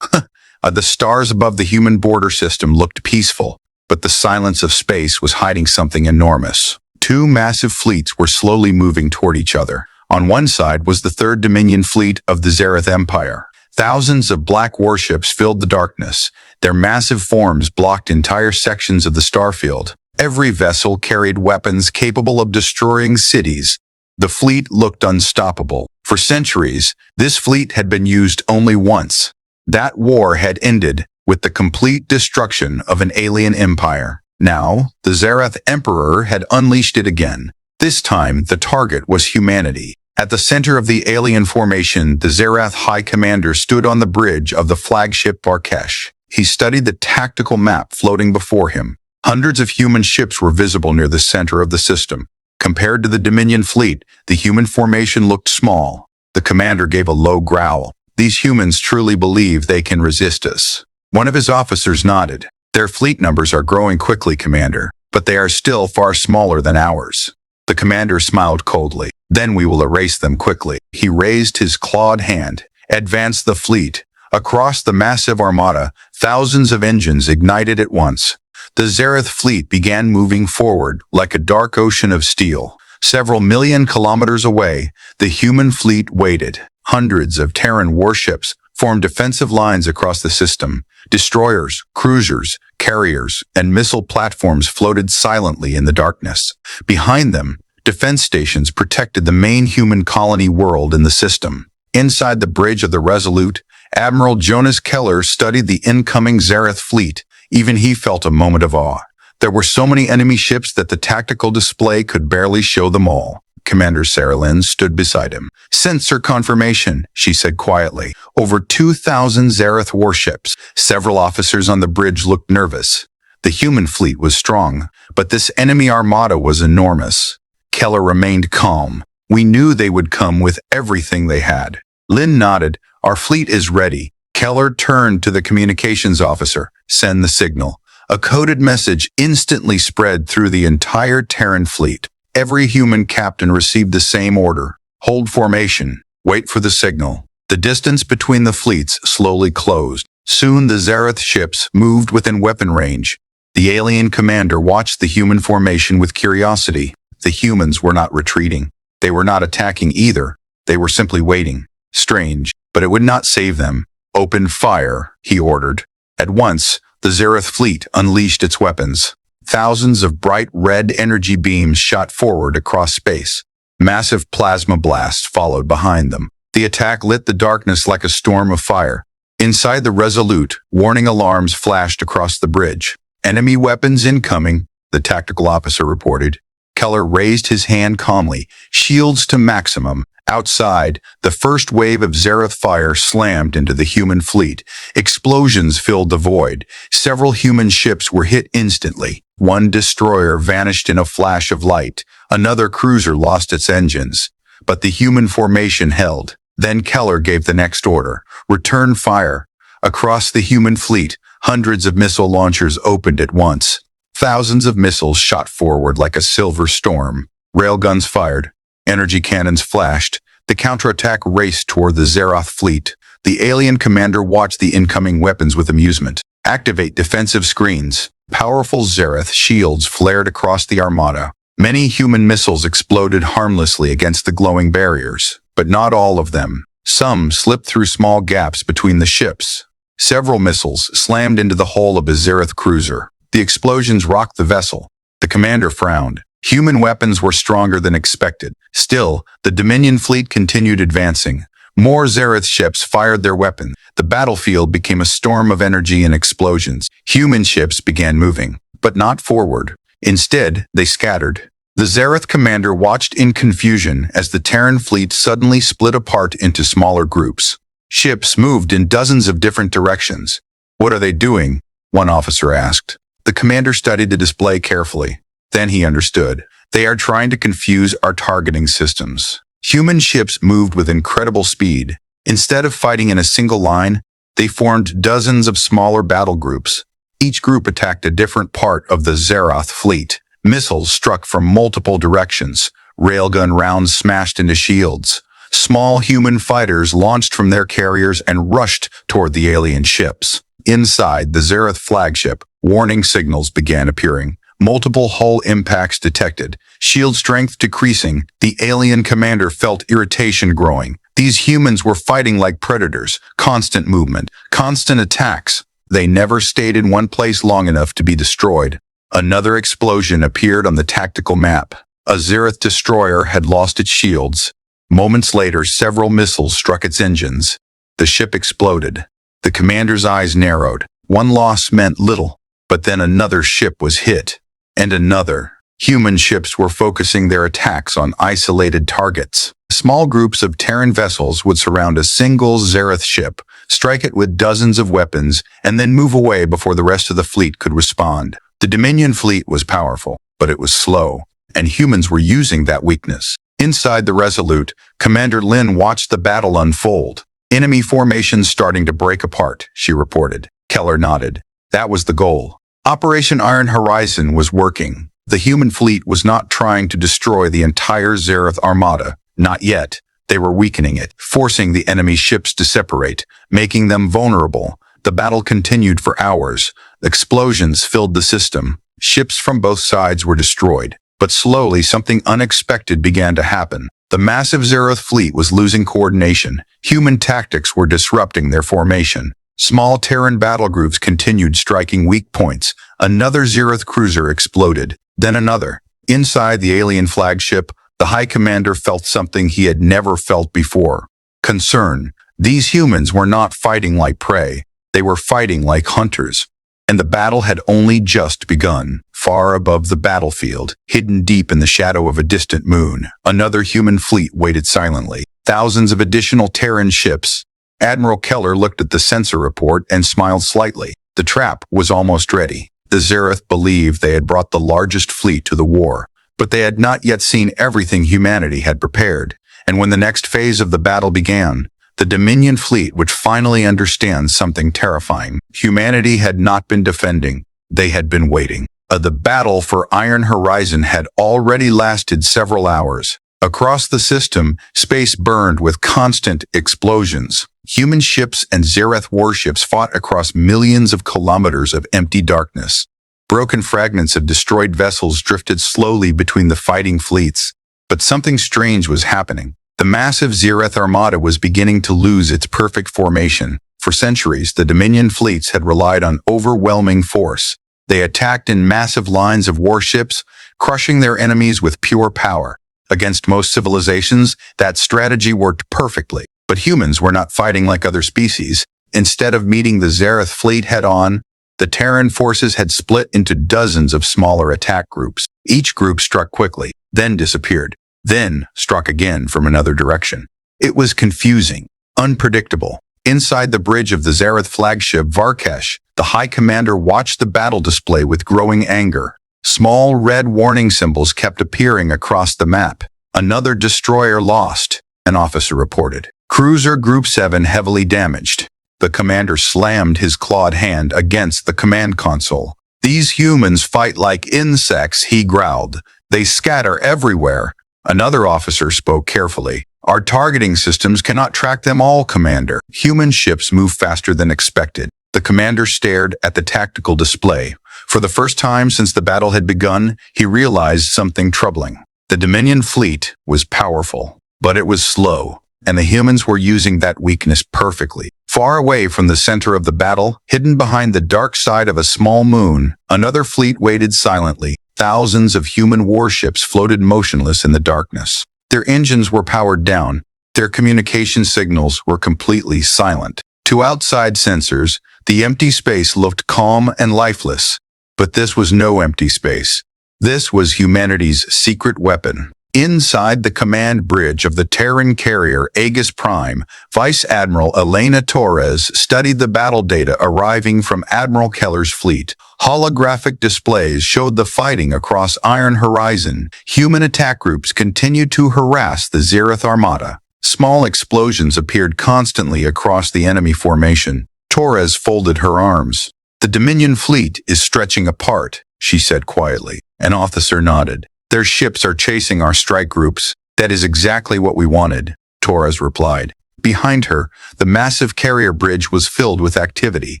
Speaker 1: The stars above the human border system looked peaceful, but the silence of space was hiding something enormous. 2 massive fleets were slowly moving toward each other. On one side was the Third Dominion fleet of the Zerath Empire. Thousands of black warships filled the darkness. Their massive forms blocked entire sections of the starfield. Every vessel carried weapons capable of destroying cities. The fleet looked unstoppable. For centuries, this fleet had been used only once. That war had ended with the complete destruction of an alien empire. Now, the Zerath Emperor had unleashed it again. This time, the target was humanity. At the center of the alien formation, the Zerath High Commander stood on the bridge of the flagship Barkesh. He studied the tactical map floating before him. Hundreds of human ships were visible near the center of the system. Compared to the Dominion fleet, the human formation looked small. The commander gave a low growl. These humans truly believe they can resist us. One of his officers nodded. Their fleet numbers are growing quickly, Commander, but they are still far smaller than ours. The commander smiled coldly. Then we will erase them quickly. He raised his clawed hand, advanced the fleet. Across the massive armada, thousands of engines ignited at once. The Zerath fleet began moving forward like a dark ocean of steel. Several million kilometers away, the human fleet waited. Hundreds of Terran warships formed defensive lines across the system. Destroyers, cruisers, carriers, and missile platforms floated silently in the darkness. Behind them, defense stations protected the main human colony world in the system. Inside the bridge of the Resolute, Admiral Jonas Keller studied the incoming Zerath fleet. Even he felt a moment of awe. There were so many enemy ships that the tactical display could barely show them all. Commander Sarah Lynn stood beside him. "Sensor confirmation," she said quietly. "Over 2,000 Zerath warships." Several officers on the bridge looked nervous. The human fleet was strong, but this enemy armada was enormous. Keller remained calm. "We knew they would come with everything they had." Lynn nodded. "Our fleet is ready." Keller turned to the communications officer. "Send the signal." A coded message instantly spread through the entire Terran fleet. Every human captain received the same order. "Hold formation. Wait for the signal." The distance between the fleets slowly closed. Soon the Zerath ships moved within weapon range. The alien commander watched the human formation with curiosity. The humans were not retreating. They were not attacking either. They were simply waiting. Strange, but it would not save them. "Open fire," he ordered. At once, the Zerath fleet unleashed its weapons. Thousands of bright red energy beams shot forward across space. Massive plasma blasts followed behind them. The attack lit the darkness like a storm of fire. Inside the Resolute, warning alarms flashed across the bridge. "Enemy weapons incoming," the tactical officer reported. Keller raised his hand calmly. "Shields to maximum." Outside, the first wave of Zerath fire slammed into the human fleet. Explosions filled the void. Several human ships were hit instantly. One destroyer vanished in a flash of light. Another cruiser lost its engines. But the human formation held. Then Keller gave the next order. "Return fire." Across the human fleet, hundreds of missile launchers opened at once. Thousands of missiles shot forward like a silver storm. Railguns fired. Energy cannons flashed. The counterattack raced toward the Zerath fleet. The alien commander watched the incoming weapons with amusement. "Activate defensive screens." Powerful Zerath shields flared across the armada. Many human missiles exploded harmlessly against the glowing barriers, but not all of them. Some slipped through small gaps between the ships. Several missiles slammed into the hull of a Zerath cruiser. The explosions rocked the vessel. The commander frowned. Human weapons were stronger than expected. Still, the Dominion fleet continued advancing. More Zerath ships fired their weapons. The battlefield became a storm of energy and explosions. Human ships began moving, but not forward. Instead, they scattered. The Zerath commander watched in confusion as the Terran fleet suddenly split apart into smaller groups. Ships moved in dozens of different directions. "What are they doing?" one officer asked. The commander studied the display carefully. Then he understood. "They are trying to confuse our targeting systems." Human ships moved with incredible speed. Instead of fighting in a single line, they formed dozens of smaller battle groups. Each group attacked a different part of the Zerath fleet. Missiles struck from multiple directions. Railgun rounds smashed into shields. Small human fighters launched from their carriers and rushed toward the alien ships. Inside the Zerath flagship, warning signals began appearing. Multiple hull impacts detected. Shield strength decreasing. The alien commander felt irritation growing. These humans were fighting like predators. Constant movement. Constant attacks. They never stayed in one place long enough to be destroyed. Another explosion appeared on the tactical map. A Zerath destroyer had lost its shields. Moments later, several missiles struck its engines. The ship exploded. The commander's eyes narrowed. One loss meant little, but then another ship was hit. And another. Human ships were focusing their attacks on isolated targets. Small groups of Terran vessels would surround a single Zerath ship, strike it with dozens of weapons, and then move away before the rest of the fleet could respond. The Dominion fleet was powerful, but it was slow, and humans were using that weakness. Inside the Resolute, Commander Lynn watched the battle unfold. Enemy formations starting to break apart, she reported. Keller nodded. That was the goal. Operation Iron Horizon was working. The human fleet was not trying to destroy the entire Zerath Armada. Not yet. They were weakening it, forcing the enemy ships to separate, making them vulnerable. The battle continued for hours. Explosions filled the system. Ships from both sides were destroyed. But slowly something unexpected began to happen. The massive Zerath fleet was losing coordination. Human tactics were disrupting their formation. Small Terran battle groups continued striking weak points. Another Zerath cruiser exploded. Then another. Inside the alien flagship, the High Commander felt something he had never felt before. Concern. These humans were not fighting like prey. They were fighting like hunters. And the battle had only just begun. Far above the battlefield, hidden deep in the shadow of a distant moon, another human fleet waited silently. Thousands of additional Terran ships. Admiral Keller looked at the sensor report and smiled slightly. The trap was almost ready. The Zerath believed they had brought the largest fleet to the war, but they had not yet seen everything humanity had prepared. And when the next phase of the battle began, the Dominion fleet would finally understand something terrifying. Humanity had not been defending. They had been waiting. The battle for Iron Horizon had already lasted several hours. Across the system, space burned with constant explosions. Human ships and Zerath warships fought across millions of kilometers of empty darkness. Broken fragments of destroyed vessels drifted slowly between the fighting fleets. But something strange was happening. The massive Zerath Armada was beginning to lose its perfect formation. For centuries, the Dominion fleets had relied on overwhelming force. They attacked in massive lines of warships, crushing their enemies with pure power. Against most civilizations, that strategy worked perfectly. But humans were not fighting like other species. Instead of meeting the Zerath fleet head-on, the Terran forces had split into dozens of smaller attack groups. Each group struck quickly, then disappeared, then struck again from another direction. It was confusing, unpredictable. Inside the bridge of the Zerath flagship Varkesh, the High Commander watched the battle display with growing anger. Small red warning symbols kept appearing across the map. Another destroyer lost, an officer reported. Cruiser Group 7 heavily damaged. The commander slammed his clawed hand against the command console. These humans fight like insects, he growled. They scatter everywhere. Another officer spoke carefully. Our targeting systems cannot track them all, Commander. Human ships move faster than expected. The commander stared at the tactical display. For the first time since the battle had begun, he realized something troubling. The Dominion fleet was powerful, but it was slow, and the humans were using that weakness perfectly. Far away from the center of the battle, hidden behind the dark side of a small moon, another fleet waited silently. Thousands of human warships floated motionless in the darkness. Their engines were powered down. Their communication signals were completely silent. To outside sensors, the empty space looked calm and lifeless. But this was no empty space. This was humanity's secret weapon. Inside the command bridge of the Terran carrier Aegis Prime, Vice Admiral Elena Torres studied the battle data arriving from Admiral Keller's fleet. Holographic displays showed the fighting across Iron Horizon. Human attack groups continued to harass the Zerath Armada. Small explosions appeared constantly across the enemy formation. Torres folded her arms. The Dominion fleet is stretching apart, she said quietly. An officer nodded. Their ships are chasing our strike groups. That is exactly what we wanted, Torres replied. Behind her, the massive carrier bridge was filled with activity.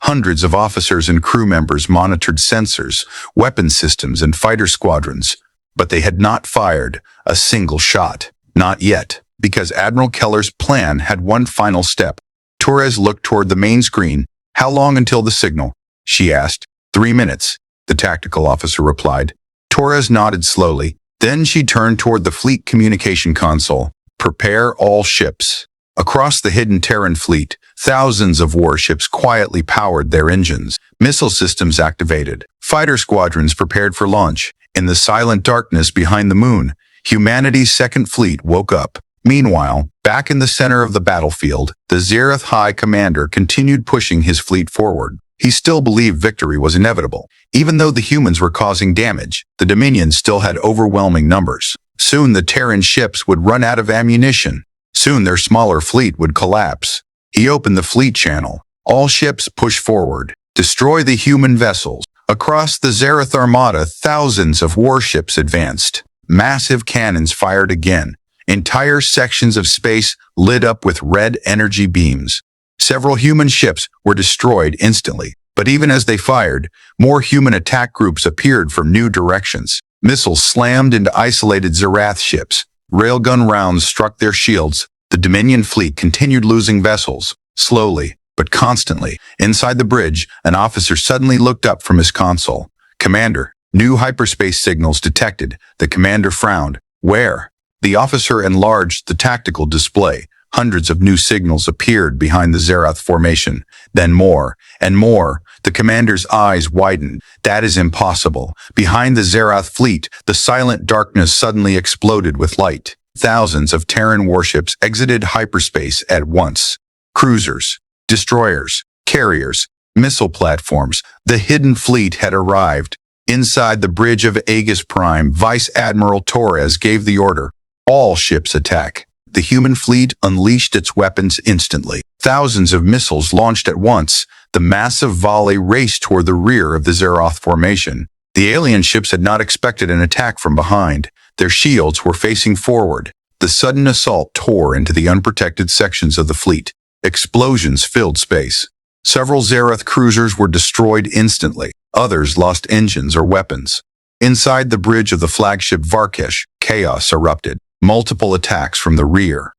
Speaker 1: Hundreds of officers and crew members monitored sensors, weapon systems, and fighter squadrons. But they had not fired a single shot. Not yet, because Admiral Keller's plan had one final step. Torres looked toward the main screen. How long until the signal? She asked. 3 minutes, the tactical officer replied. Torres nodded slowly. Then she turned toward the fleet communication console. Prepare all ships. Across the hidden Terran fleet, thousands of warships quietly powered their engines. Missile systems activated. Fighter squadrons prepared for launch. In the silent darkness behind the moon, humanity's second fleet woke up. Meanwhile, back in the center of the battlefield, the Zerath High Commander continued pushing his fleet forward. He still believed victory was inevitable. Even though the humans were causing damage, the Dominion still had overwhelming numbers. Soon the Terran ships would run out of ammunition. Soon their smaller fleet would collapse. He opened the fleet channel. All ships push forward. Destroy the human vessels. Across the Zerath Armada, thousands of warships advanced. Massive cannons fired again. Entire sections of space lit up with red energy beams. Several human ships were destroyed instantly, but even as they fired, more human attack groups appeared from new directions. Missiles slammed into isolated Zerath ships. Railgun rounds struck their shields. The Dominion fleet continued losing vessels, slowly, but constantly. Inside the bridge, an officer suddenly looked up from his console. "Commander, new hyperspace signals detected." The commander frowned. "Where?" The officer enlarged the tactical display. Hundreds of new signals appeared behind the Zerath formation. Then more and more. The commander's eyes widened. "That is impossible." Behind the Zerath fleet, the silent darkness suddenly exploded with light. Thousands of Terran warships exited hyperspace at once. Cruisers, destroyers, carriers, missile platforms. The hidden fleet had arrived. Inside the bridge of Aegis Prime, Vice Admiral Torres gave the order. All ships attack. The human fleet unleashed its weapons instantly. Thousands of missiles launched at once. The massive volley raced toward the rear of the Zerath formation. The alien ships had not expected an attack from behind. Their shields were facing forward. The sudden assault tore into the unprotected sections of the fleet. Explosions filled space. Several Zerath cruisers were destroyed instantly. Others lost engines or weapons. Inside the bridge of the flagship Varkesh, chaos erupted. Multiple attacks from the rear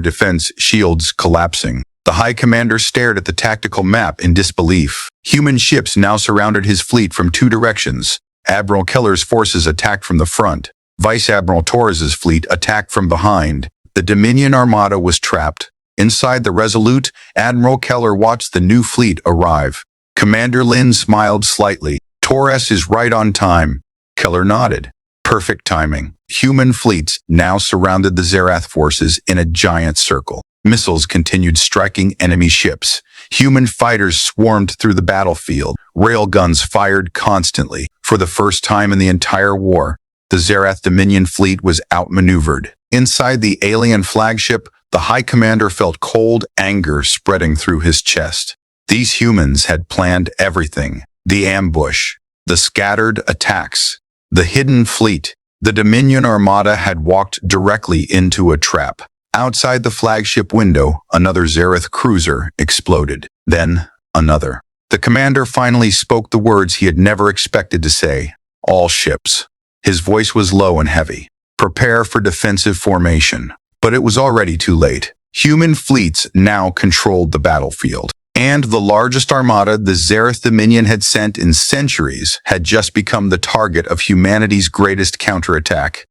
Speaker 1: defense shields collapsing. The High Commander stared at the tactical map in disbelief. Human ships now surrounded his fleet from two directions. Admiral Keller's forces attacked from the front. Vice Admiral Torres's fleet attacked from behind. The Dominion Armada was trapped. Inside the Resolute, Admiral Keller watched the new fleet arrive. Commander Lin smiled slightly. "Torres is right on time." Keller nodded. Perfect timing. Human fleets now surrounded the Zerath forces in a giant circle. Missiles continued striking enemy ships. Human fighters swarmed through the battlefield. Railguns fired constantly. For the first time in the entire war, the Zerath Dominion fleet was outmaneuvered. Inside the alien flagship, the High Commander felt cold anger spreading through his chest. These humans had planned everything. The ambush, the scattered attacks, the hidden fleet. The Dominion Armada had walked directly into a trap. Outside the flagship window, another Zerath cruiser exploded. Then, another. The commander finally spoke the words he had never expected to say. "All ships." His voice was low and heavy. "Prepare for defensive formation." But it was already too late. Human fleets now controlled the battlefield. And the largest armada the Zerath Dominion had sent in centuries had just become the target of humanity's greatest counterattack.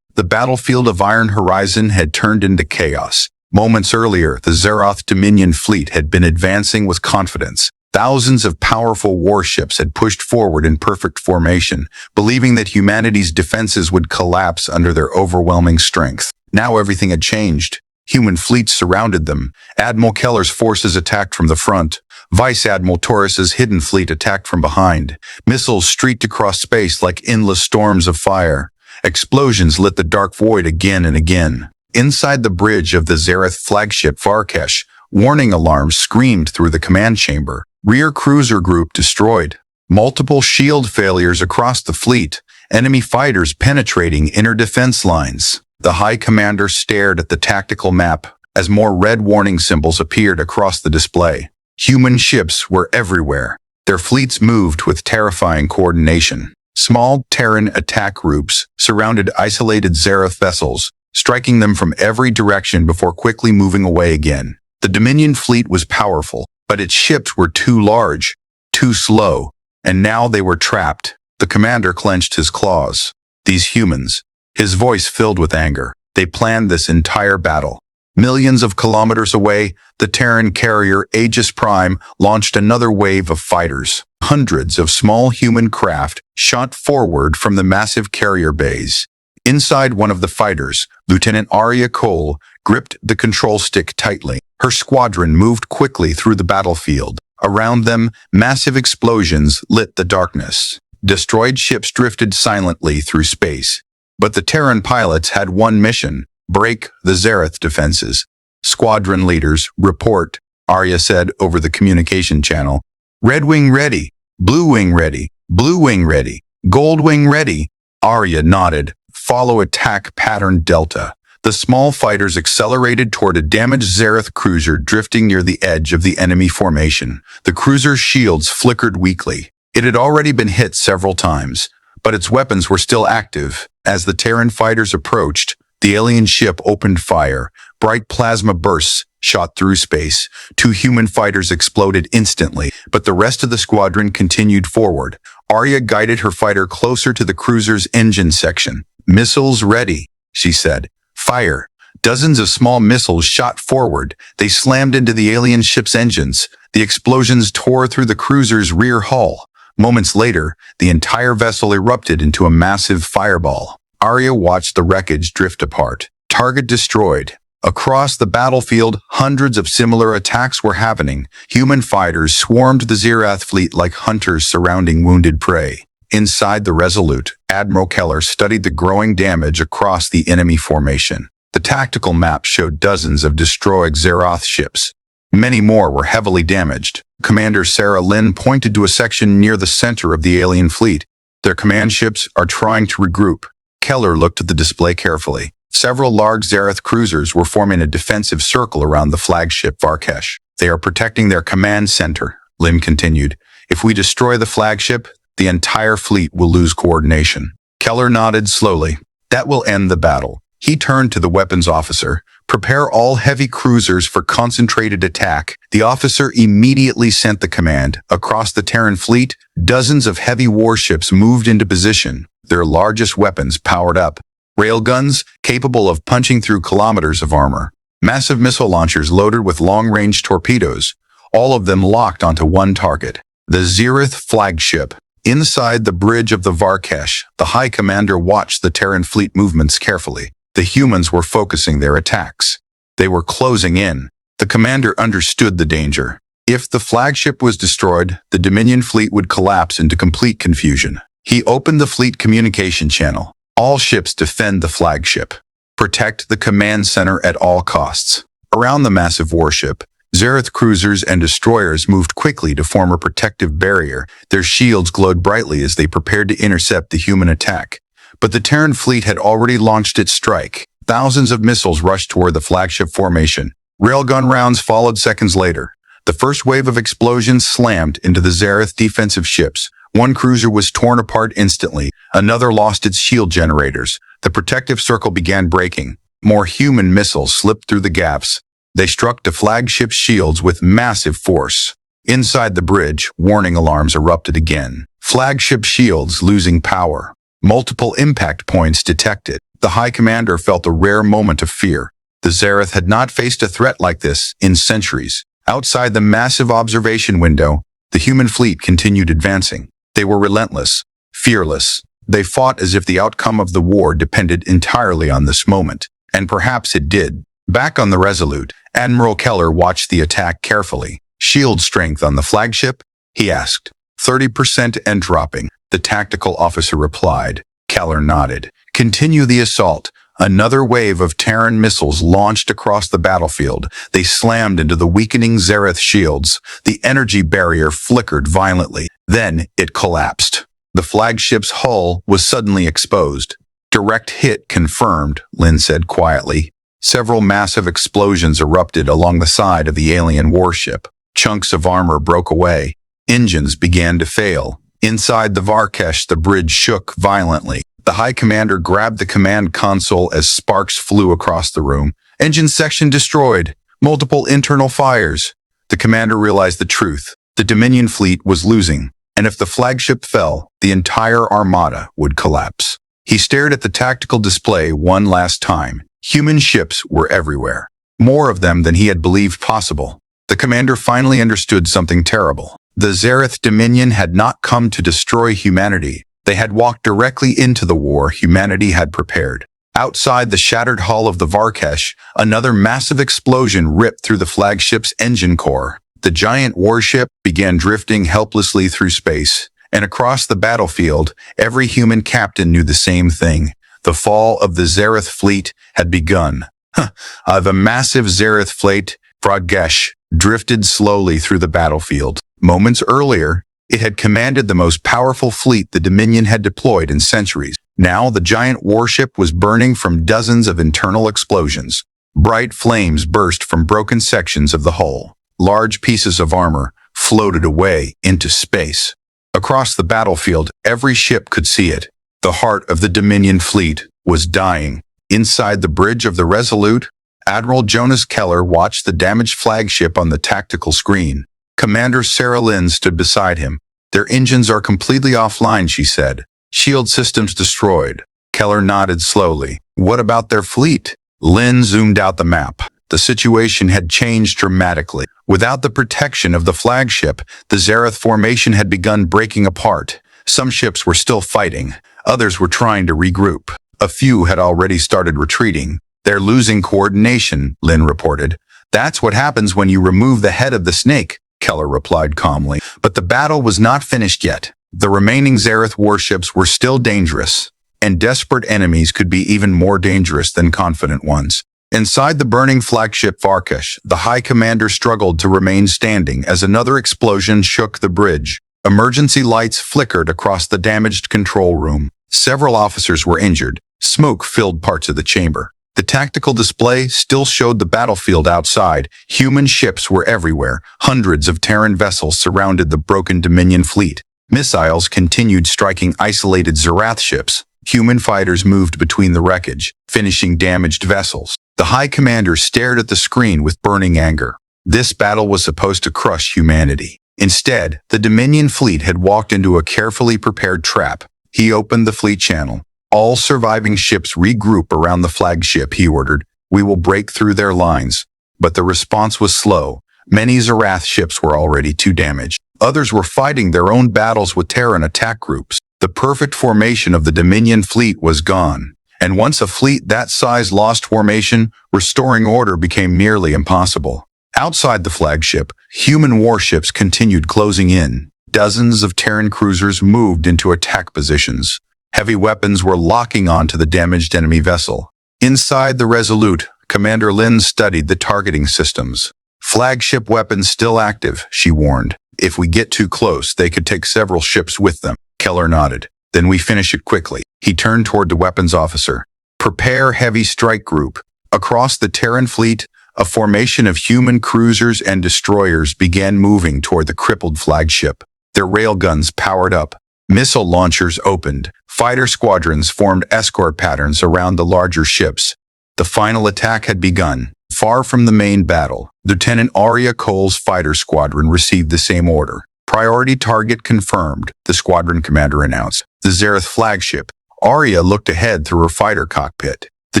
Speaker 1: The battlefield of Iron Horizon had turned into chaos. Moments earlier, the Zerath Dominion fleet had been advancing with confidence. Thousands of powerful warships had pushed forward in perfect formation, believing that humanity's defenses would collapse under their overwhelming strength. Now everything had changed. Human fleets surrounded them. Admiral Keller's forces attacked from the front. Vice Admiral Torres's hidden fleet attacked from behind. Missiles streaked across space like endless storms of fire. Explosions lit the dark void again and again. Inside the bridge of the Zerath flagship Varkesh, warning alarms screamed through the command chamber. Rear cruiser group destroyed. Multiple shield failures across the fleet. Enemy fighters penetrating inner defense lines. The High Commander stared at the tactical map as more red warning symbols appeared across the display. Human ships were everywhere. Their fleets moved with terrifying coordination. Small Terran attack groups surrounded isolated Zerath vessels, striking them from every direction before quickly moving away again. The Dominion fleet was powerful, but its ships were too large, too slow, and now they were trapped. The commander clenched his claws. These humans, his voice filled with anger. They planned this entire battle. Millions of kilometers away, the Terran carrier Aegis Prime launched another wave of fighters. Hundreds of small human craft shot forward from the massive carrier bays. Inside one of the fighters, Lieutenant Arya Cole gripped the control stick tightly. Her squadron moved quickly through the battlefield. Around them, massive explosions lit the darkness. Destroyed ships drifted silently through space. But the Terran pilots had one mission: break the Zerath defenses. Squadron leaders, report, Arya said over the communication channel. Red wing ready, blue wing ready, blue wing ready, gold wing ready. Arya nodded. Follow attack pattern Delta. The small fighters accelerated toward a damaged Zerath cruiser drifting near the edge of the enemy formation. The cruiser's shields flickered weakly. It had already been hit several times, but its weapons were still active. As the Terran fighters approached, the alien ship opened fire. Bright plasma bursts shot through space. 2 human fighters exploded instantly, but the rest of the squadron continued forward. Arya guided her fighter closer to the cruiser's engine section. Missiles ready, she said. Fire. Dozens of small missiles shot forward. They slammed into the alien ship's engines. The explosions tore through the cruiser's rear hull. Moments later, the entire vessel erupted into a massive fireball. Arya watched the wreckage drift apart. Target destroyed. Across the battlefield, hundreds of similar attacks were happening. Human fighters swarmed the Zerath fleet like hunters surrounding wounded prey. Inside the Resolute, Admiral Keller studied the growing damage across the enemy formation. The tactical map showed dozens of destroyed Zerath ships. Many more were heavily damaged. Commander Sarah Lynn pointed to a section near the center of the alien fleet. Their command ships are trying to regroup. Keller looked at the display carefully. Several large Zerath cruisers were forming a defensive circle around the flagship Varkesh. They are protecting their command center, Lynn continued. If we destroy the flagship, the entire fleet will lose coordination. Keller nodded slowly. That will end the battle. He turned to the weapons officer. Prepare all heavy cruisers for concentrated attack. The officer immediately sent the command. Across the Terran fleet, dozens of heavy warships moved into position, their largest weapons powered up. Railguns, capable of punching through kilometers of armor. Massive missile launchers loaded with long-range torpedoes, all of them locked onto one target. The Zerath flagship. Inside the bridge of the Varkesh, the High Commander watched the Terran fleet movements carefully. The humans were focusing their attacks. They were closing in. The commander understood the danger. If the flagship was destroyed, the Dominion fleet would collapse into complete confusion. He opened the fleet communication channel. All ships defend the flagship. Protect the command center at all costs. Around the massive warship, Zerath cruisers and destroyers moved quickly to form a protective barrier. Their shields glowed brightly as they prepared to intercept the human attack. But the Terran fleet had already launched its strike. Thousands of missiles rushed toward the flagship formation. Railgun rounds followed seconds later. The first wave of explosions slammed into the Zerath defensive ships. One cruiser was torn apart instantly. Another lost its shield generators. The protective circle began breaking. More human missiles slipped through the gaps. They struck the flagship's shields with massive force. Inside the bridge, warning alarms erupted again. Flagship shields losing power. Multiple impact points detected. The High Commander felt a rare moment of fear. The Zerath had not faced a threat like this in centuries. Outside the massive observation window, the human fleet continued advancing. They were relentless, fearless. They fought as if the outcome of the war depended entirely on this moment. And perhaps it did. Back on the Resolute, Admiral Keller watched the attack carefully. Shield strength on the flagship? He asked. 30% and dropping, the tactical officer replied. Keller nodded. Continue the assault. Another wave of Terran missiles launched across the battlefield. They slammed into the weakening Zerath shields. The energy barrier flickered violently. Then it collapsed. The flagship's hull was suddenly exposed. Direct hit confirmed, Lynn said quietly. Several massive explosions erupted along the side of the alien warship. Chunks of armor broke away. Engines began to fail. Inside the Varkesh, the bridge shook violently. The High Commander grabbed the command console as sparks flew across the room. Engine section destroyed. Multiple internal fires. The commander realized the truth. The Dominion fleet was losing, and if the flagship fell, the entire armada would collapse. He stared at the tactical display one last time. Human ships were everywhere. More of them than he had believed possible. The commander finally understood something terrible. The Zerath Dominion had not come to destroy humanity. They had walked directly into the war humanity had prepared. Outside the shattered hull of the Varkesh, another massive explosion ripped through the flagship's engine core. The giant warship began drifting helplessly through space, and across the battlefield, every human captain knew the same thing. The fall of the Zerath fleet had begun. The massive Zerath fleet, Fragesh, drifted slowly through the battlefield. Moments earlier, it had commanded the most powerful fleet the Dominion had deployed in centuries. Now the giant warship was burning from dozens of internal explosions. Bright flames burst from broken sections of the hull. Large pieces of armor floated away into space. Across the battlefield, every ship could see it. The heart of the Dominion fleet was dying. Inside the bridge of the Resolute, Admiral Jonas Keller watched the damaged flagship on the tactical screen. Commander Sarah Lynn stood beside him. "Their engines are completely offline," she said. "Shield systems destroyed." Keller nodded slowly. "What about their fleet?" Lynn zoomed out the map. The situation had changed dramatically. Without the protection of the flagship, the Zerath formation had begun breaking apart. Some ships were still fighting. Others were trying to regroup. A few had already started retreating. "They're losing coordination," Lynn reported. "That's what happens when you remove the head of the snake," Keller replied calmly. But the battle was not finished yet. The remaining Zerath warships were still dangerous, and desperate enemies could be even more dangerous than confident ones. Inside the burning flagship Varkesh, the High Commander struggled to remain standing as another explosion shook the bridge. Emergency lights flickered across the damaged control room. Several officers were injured. Smoke filled parts of the chamber. The tactical display still showed the battlefield outside. Human ships were everywhere. Hundreds of Terran vessels surrounded the broken Dominion fleet. Missiles continued striking isolated Zerath ships. Human fighters moved between the wreckage, finishing damaged vessels. The High Commander stared at the screen with burning anger. This battle was supposed to crush humanity. Instead, the Dominion fleet had walked into a carefully prepared trap. He opened the fleet channel. "All surviving ships regroup around the flagship," he ordered. "We will break through their lines." But the response was slow. Many Zerath ships were already too damaged. Others were fighting their own battles with Terran attack groups. The perfect formation of the Dominion fleet was gone. And once a fleet that size lost formation, restoring order became nearly impossible. Outside the flagship, human warships continued closing in. Dozens of Terran cruisers moved into attack positions. Heavy weapons were locking onto the damaged enemy vessel. Inside the Resolute, Commander Lynn studied the targeting systems. "Flagship weapons still active," she warned. "If we get too close, they could take several ships with them." Keller nodded. "Then we finish it quickly." He turned toward the weapons officer. "Prepare heavy strike group." Across the Terran fleet, a formation of human cruisers and destroyers began moving toward the crippled flagship. Their railguns powered up. Missile launchers opened. Fighter squadrons formed escort patterns around the larger ships. The final attack had begun. Far from the main battle, Lieutenant Arya Cole's fighter squadron received the same order. "Priority target confirmed," the squadron commander announced. The Zerath flagship. Arya looked ahead through her fighter cockpit. The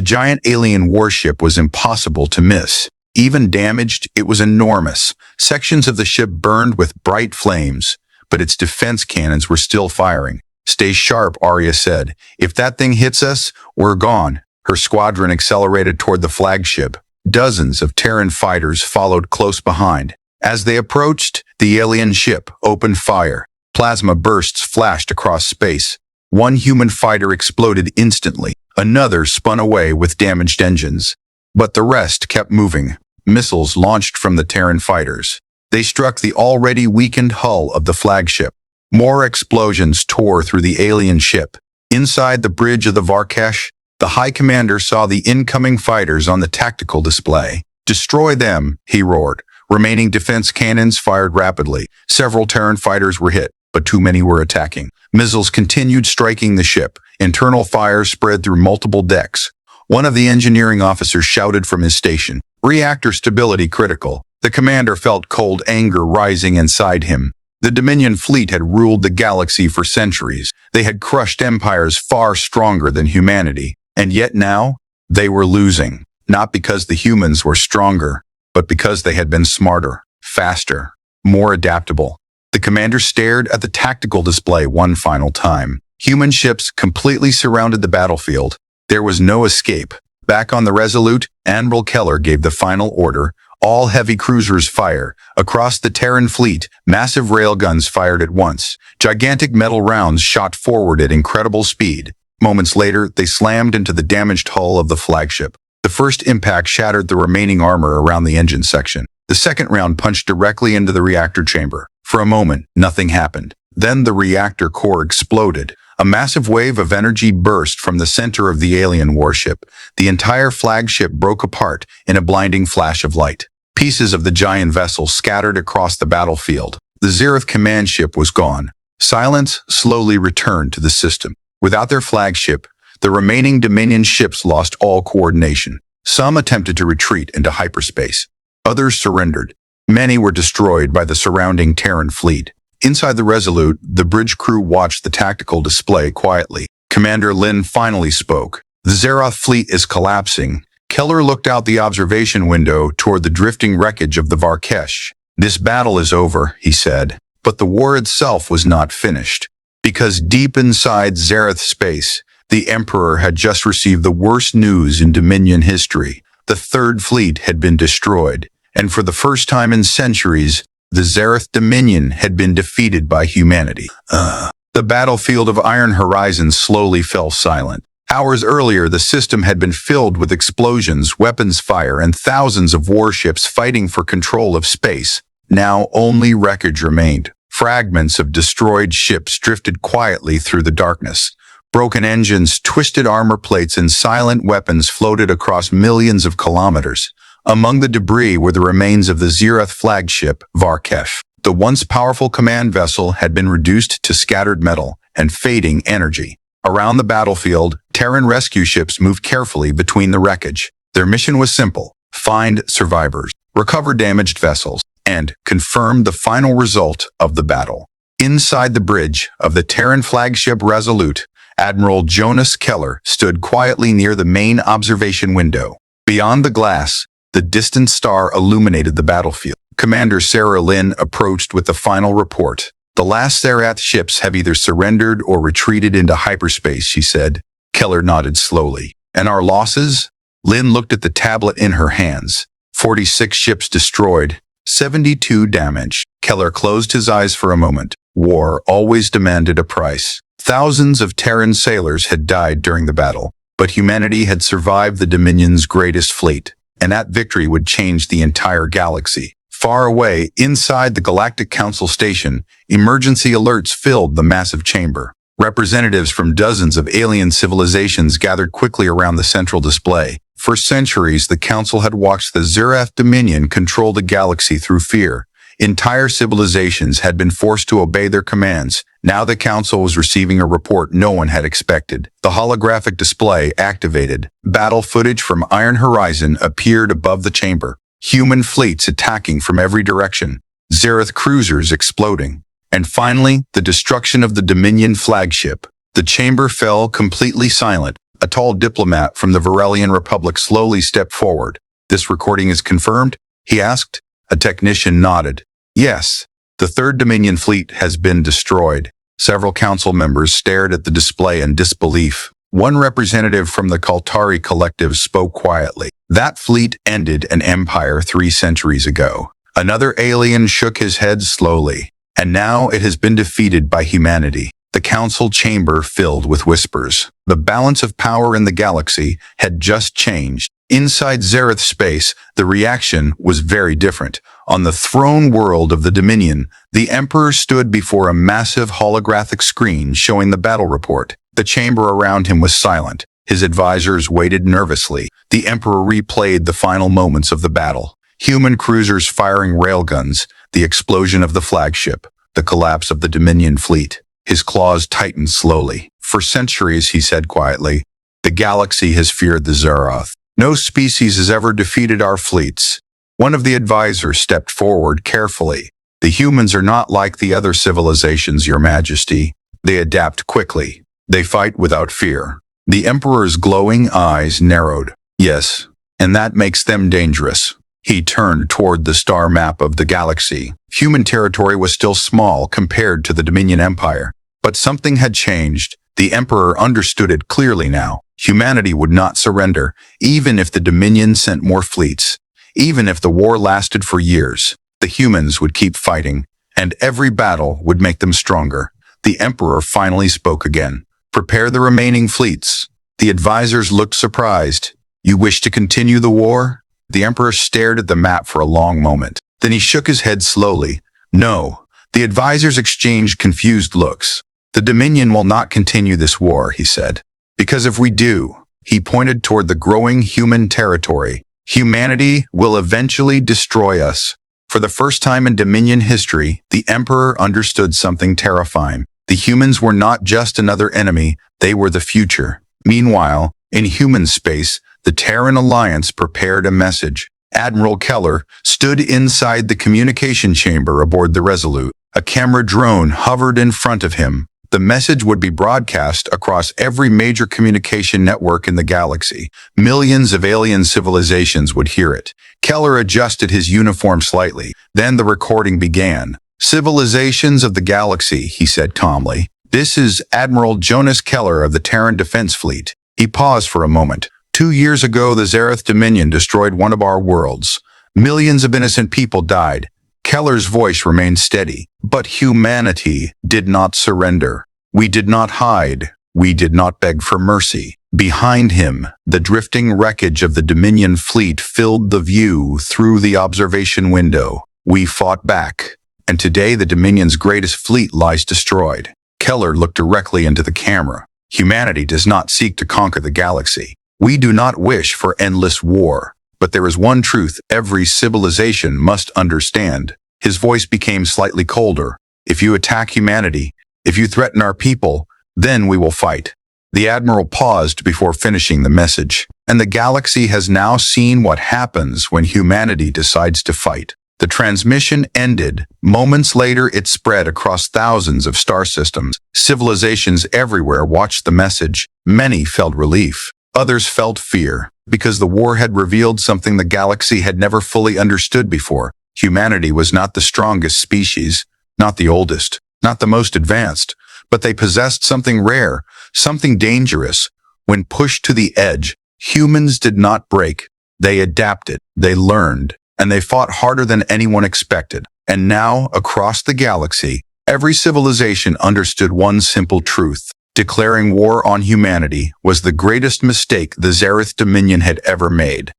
Speaker 1: giant alien warship was impossible to miss. Even damaged, it was enormous. Sections of the ship burned with bright flames, but its defense cannons were still firing. "Stay sharp," Arya said. "If that thing hits us, we're gone." Her squadron accelerated toward the flagship. Dozens of Terran fighters followed close behind. As they approached, the alien ship opened fire. Plasma bursts flashed across space. One human fighter exploded instantly. Another spun away with damaged engines. But the rest kept moving. Missiles launched from the Terran fighters. They struck the already weakened hull of the flagship. More explosions tore through the alien ship. Inside the bridge of the Varkesh, the High Commander saw the incoming fighters on the tactical display. "Destroy them," he roared. Remaining defense cannons fired rapidly. Several Terran fighters were hit, but too many were attacking. Missiles continued striking the ship. Internal fire spread through multiple decks. One of the engineering officers shouted from his station, "Reactor stability critical." The commander felt cold anger rising inside him. The Dominion fleet had ruled the galaxy for centuries. They had crushed empires far stronger than humanity. And yet now, they were losing. Not because the humans were stronger, but because they had been smarter, faster, more adaptable. The commander stared at the tactical display one final time. Human ships completely surrounded the battlefield. There was no escape. Back on the Resolute, Admiral Keller gave the final order. All heavy cruisers fire. Across the Terran fleet, massive railguns fired at once. Gigantic metal rounds shot forward at incredible speed. Moments later, they slammed into the damaged hull of the flagship. The first impact shattered the remaining armor around the engine section. The second round punched directly into the reactor chamber. For a moment, nothing happened. Then the reactor core exploded. A massive wave of energy burst from the center of the alien warship. The entire flagship broke apart in a blinding flash of light. Pieces of the giant vessel scattered across the battlefield. The Zerath command ship was gone. Silence slowly returned to the system. Without their flagship, the remaining Dominion ships lost all coordination. Some attempted to retreat into hyperspace. Others surrendered. Many were destroyed by the surrounding Terran fleet. Inside the Resolute, the bridge crew watched the tactical display quietly. Commander Lin finally spoke. The Zerath fleet is collapsing. Keller looked out the observation window toward the drifting wreckage of the Varkesh. This battle is over, he said, but the war itself was not finished. Because deep inside Zerath space, the Emperor had just received the worst news in Dominion history. The Third Fleet had been destroyed, and for the first time in centuries, the Zerath Dominion had been defeated by humanity. The battlefield of Iron Horizon slowly fell silent. Hours earlier, the system had been filled with explosions, weapons fire, and thousands of warships fighting for control of space. Now only wreckage remained. Fragments of destroyed ships drifted quietly through the darkness. Broken engines, twisted armor plates, and silent weapons floated across millions of kilometers. Among the debris were the remains of the Zerath flagship, Varkesh. The once powerful command vessel had been reduced to scattered metal and fading energy. Around the battlefield, Terran rescue ships moved carefully between the wreckage. Their mission was simple: find survivors, recover damaged vessels, and confirm the final result of the battle. Inside the bridge of the Terran flagship Resolute, Admiral Jonas Keller stood quietly near the main observation window. Beyond the glass, the distant star illuminated the battlefield. Commander Sarah Lynn approached with the final report. The last Zerath ships have either surrendered or retreated into hyperspace, she said. Keller nodded slowly. And our losses? Lynn looked at the tablet in her hands. 46 ships destroyed, 72 damaged. Keller closed his eyes for a moment. War always demanded a price. Thousands of Terran sailors had died during the battle, but humanity had survived the Dominion's greatest fleet, and that victory would change the entire galaxy. Far away, inside the Galactic Council station, emergency alerts filled the massive chamber. Representatives from dozens of alien civilizations gathered quickly around the central display. For centuries, the Council had watched the Zerath Dominion control the galaxy through fear. Entire civilizations had been forced to obey their commands. Now the Council was receiving a report no one had expected. The holographic display activated. Battle footage from Iron Horizon appeared above the chamber. Human fleets attacking from every direction. Zerath cruisers exploding. And finally, the destruction of the Dominion flagship. The chamber fell completely silent. A tall diplomat from the Varelian Republic slowly stepped forward. "This recording is confirmed?" he asked. A technician nodded. "Yes, the Third Dominion fleet has been destroyed." Several council members stared at the display in disbelief. One representative from the Kaltari collective spoke quietly. "That fleet ended an empire 3 centuries ago." Another alien shook his head slowly. "And now it has been defeated by humanity." The council chamber filled with whispers. The balance of power in the galaxy had just changed. Inside Zerath space, the reaction was very different. On the throne world of the Dominion, the Emperor stood before a massive holographic screen showing the battle report. The chamber around him was silent. His advisors waited nervously. The Emperor replayed the final moments of the battle. Human cruisers firing railguns, the explosion of the flagship, the collapse of the Dominion fleet. His claws tightened slowly. "For centuries," he said quietly, "the galaxy has feared the Zerath. No species has ever defeated our fleets." One of the advisors stepped forward carefully. "The humans are not like the other civilizations, Your Majesty. They adapt quickly. They fight without fear." The Emperor's glowing eyes narrowed. "Yes, and that makes them dangerous." He turned toward the star map of the galaxy. Human territory was still small compared to the Dominion Empire, but something had changed. The Emperor understood it clearly now. Humanity would not surrender, even if the Dominion sent more fleets. Even if the war lasted for years, the humans would keep fighting, and every battle would make them stronger. The Emperor finally spoke again. "Prepare the remaining fleets." The advisors looked surprised. You wish to continue the war? The Emperor stared at the map for a long moment. Then he shook his head slowly. No. The advisors exchanged confused looks. The Dominion will not continue this war, he said. Because if we do, he pointed toward the growing human territory, humanity will eventually destroy us. For the first time in Dominion history, the Emperor understood something terrifying. The humans were not just another enemy, they were the future. Meanwhile, in human space, the Terran Alliance prepared a message. Admiral Keller stood inside the communication chamber aboard the Resolute. A camera drone hovered in front of him. The message would be broadcast across every major communication network in the galaxy. Millions of alien civilizations would hear it. Keller adjusted his uniform slightly. Then the recording began. Civilizations of the galaxy, he said calmly. This is Admiral Jonas Keller of the Terran Defense Fleet. He paused for a moment. 2 years ago, the Zerath Dominion destroyed one of our worlds. Millions of innocent people died. Keller's voice remained steady, but humanity did not surrender. We did not hide. We did not beg for mercy. Behind him, the drifting wreckage of the Dominion fleet filled the view through the observation window. We fought back, and today the Dominion's greatest fleet lies destroyed. Keller looked directly into the camera. Humanity does not seek to conquer the galaxy. We do not wish for endless war. But there is one truth every civilization must understand. His voice became slightly colder. If you attack humanity, if you threaten our people, then we will fight. The Admiral paused before finishing the message. And the galaxy has now seen what happens when humanity decides to fight. The transmission ended. Moments later, it spread across thousands of star systems. Civilizations everywhere watched the message. Many felt relief. Others felt fear, because the war had revealed something the galaxy had never fully understood before. Humanity was not the strongest species, not the oldest, not the most advanced, but they possessed something rare, something dangerous. When pushed to the edge, humans did not break. They adapted, they learned, and they fought harder than anyone expected. And now, across the galaxy, every civilization understood one simple truth. Declaring war on humanity was the greatest mistake the Zerath Dominion had ever made.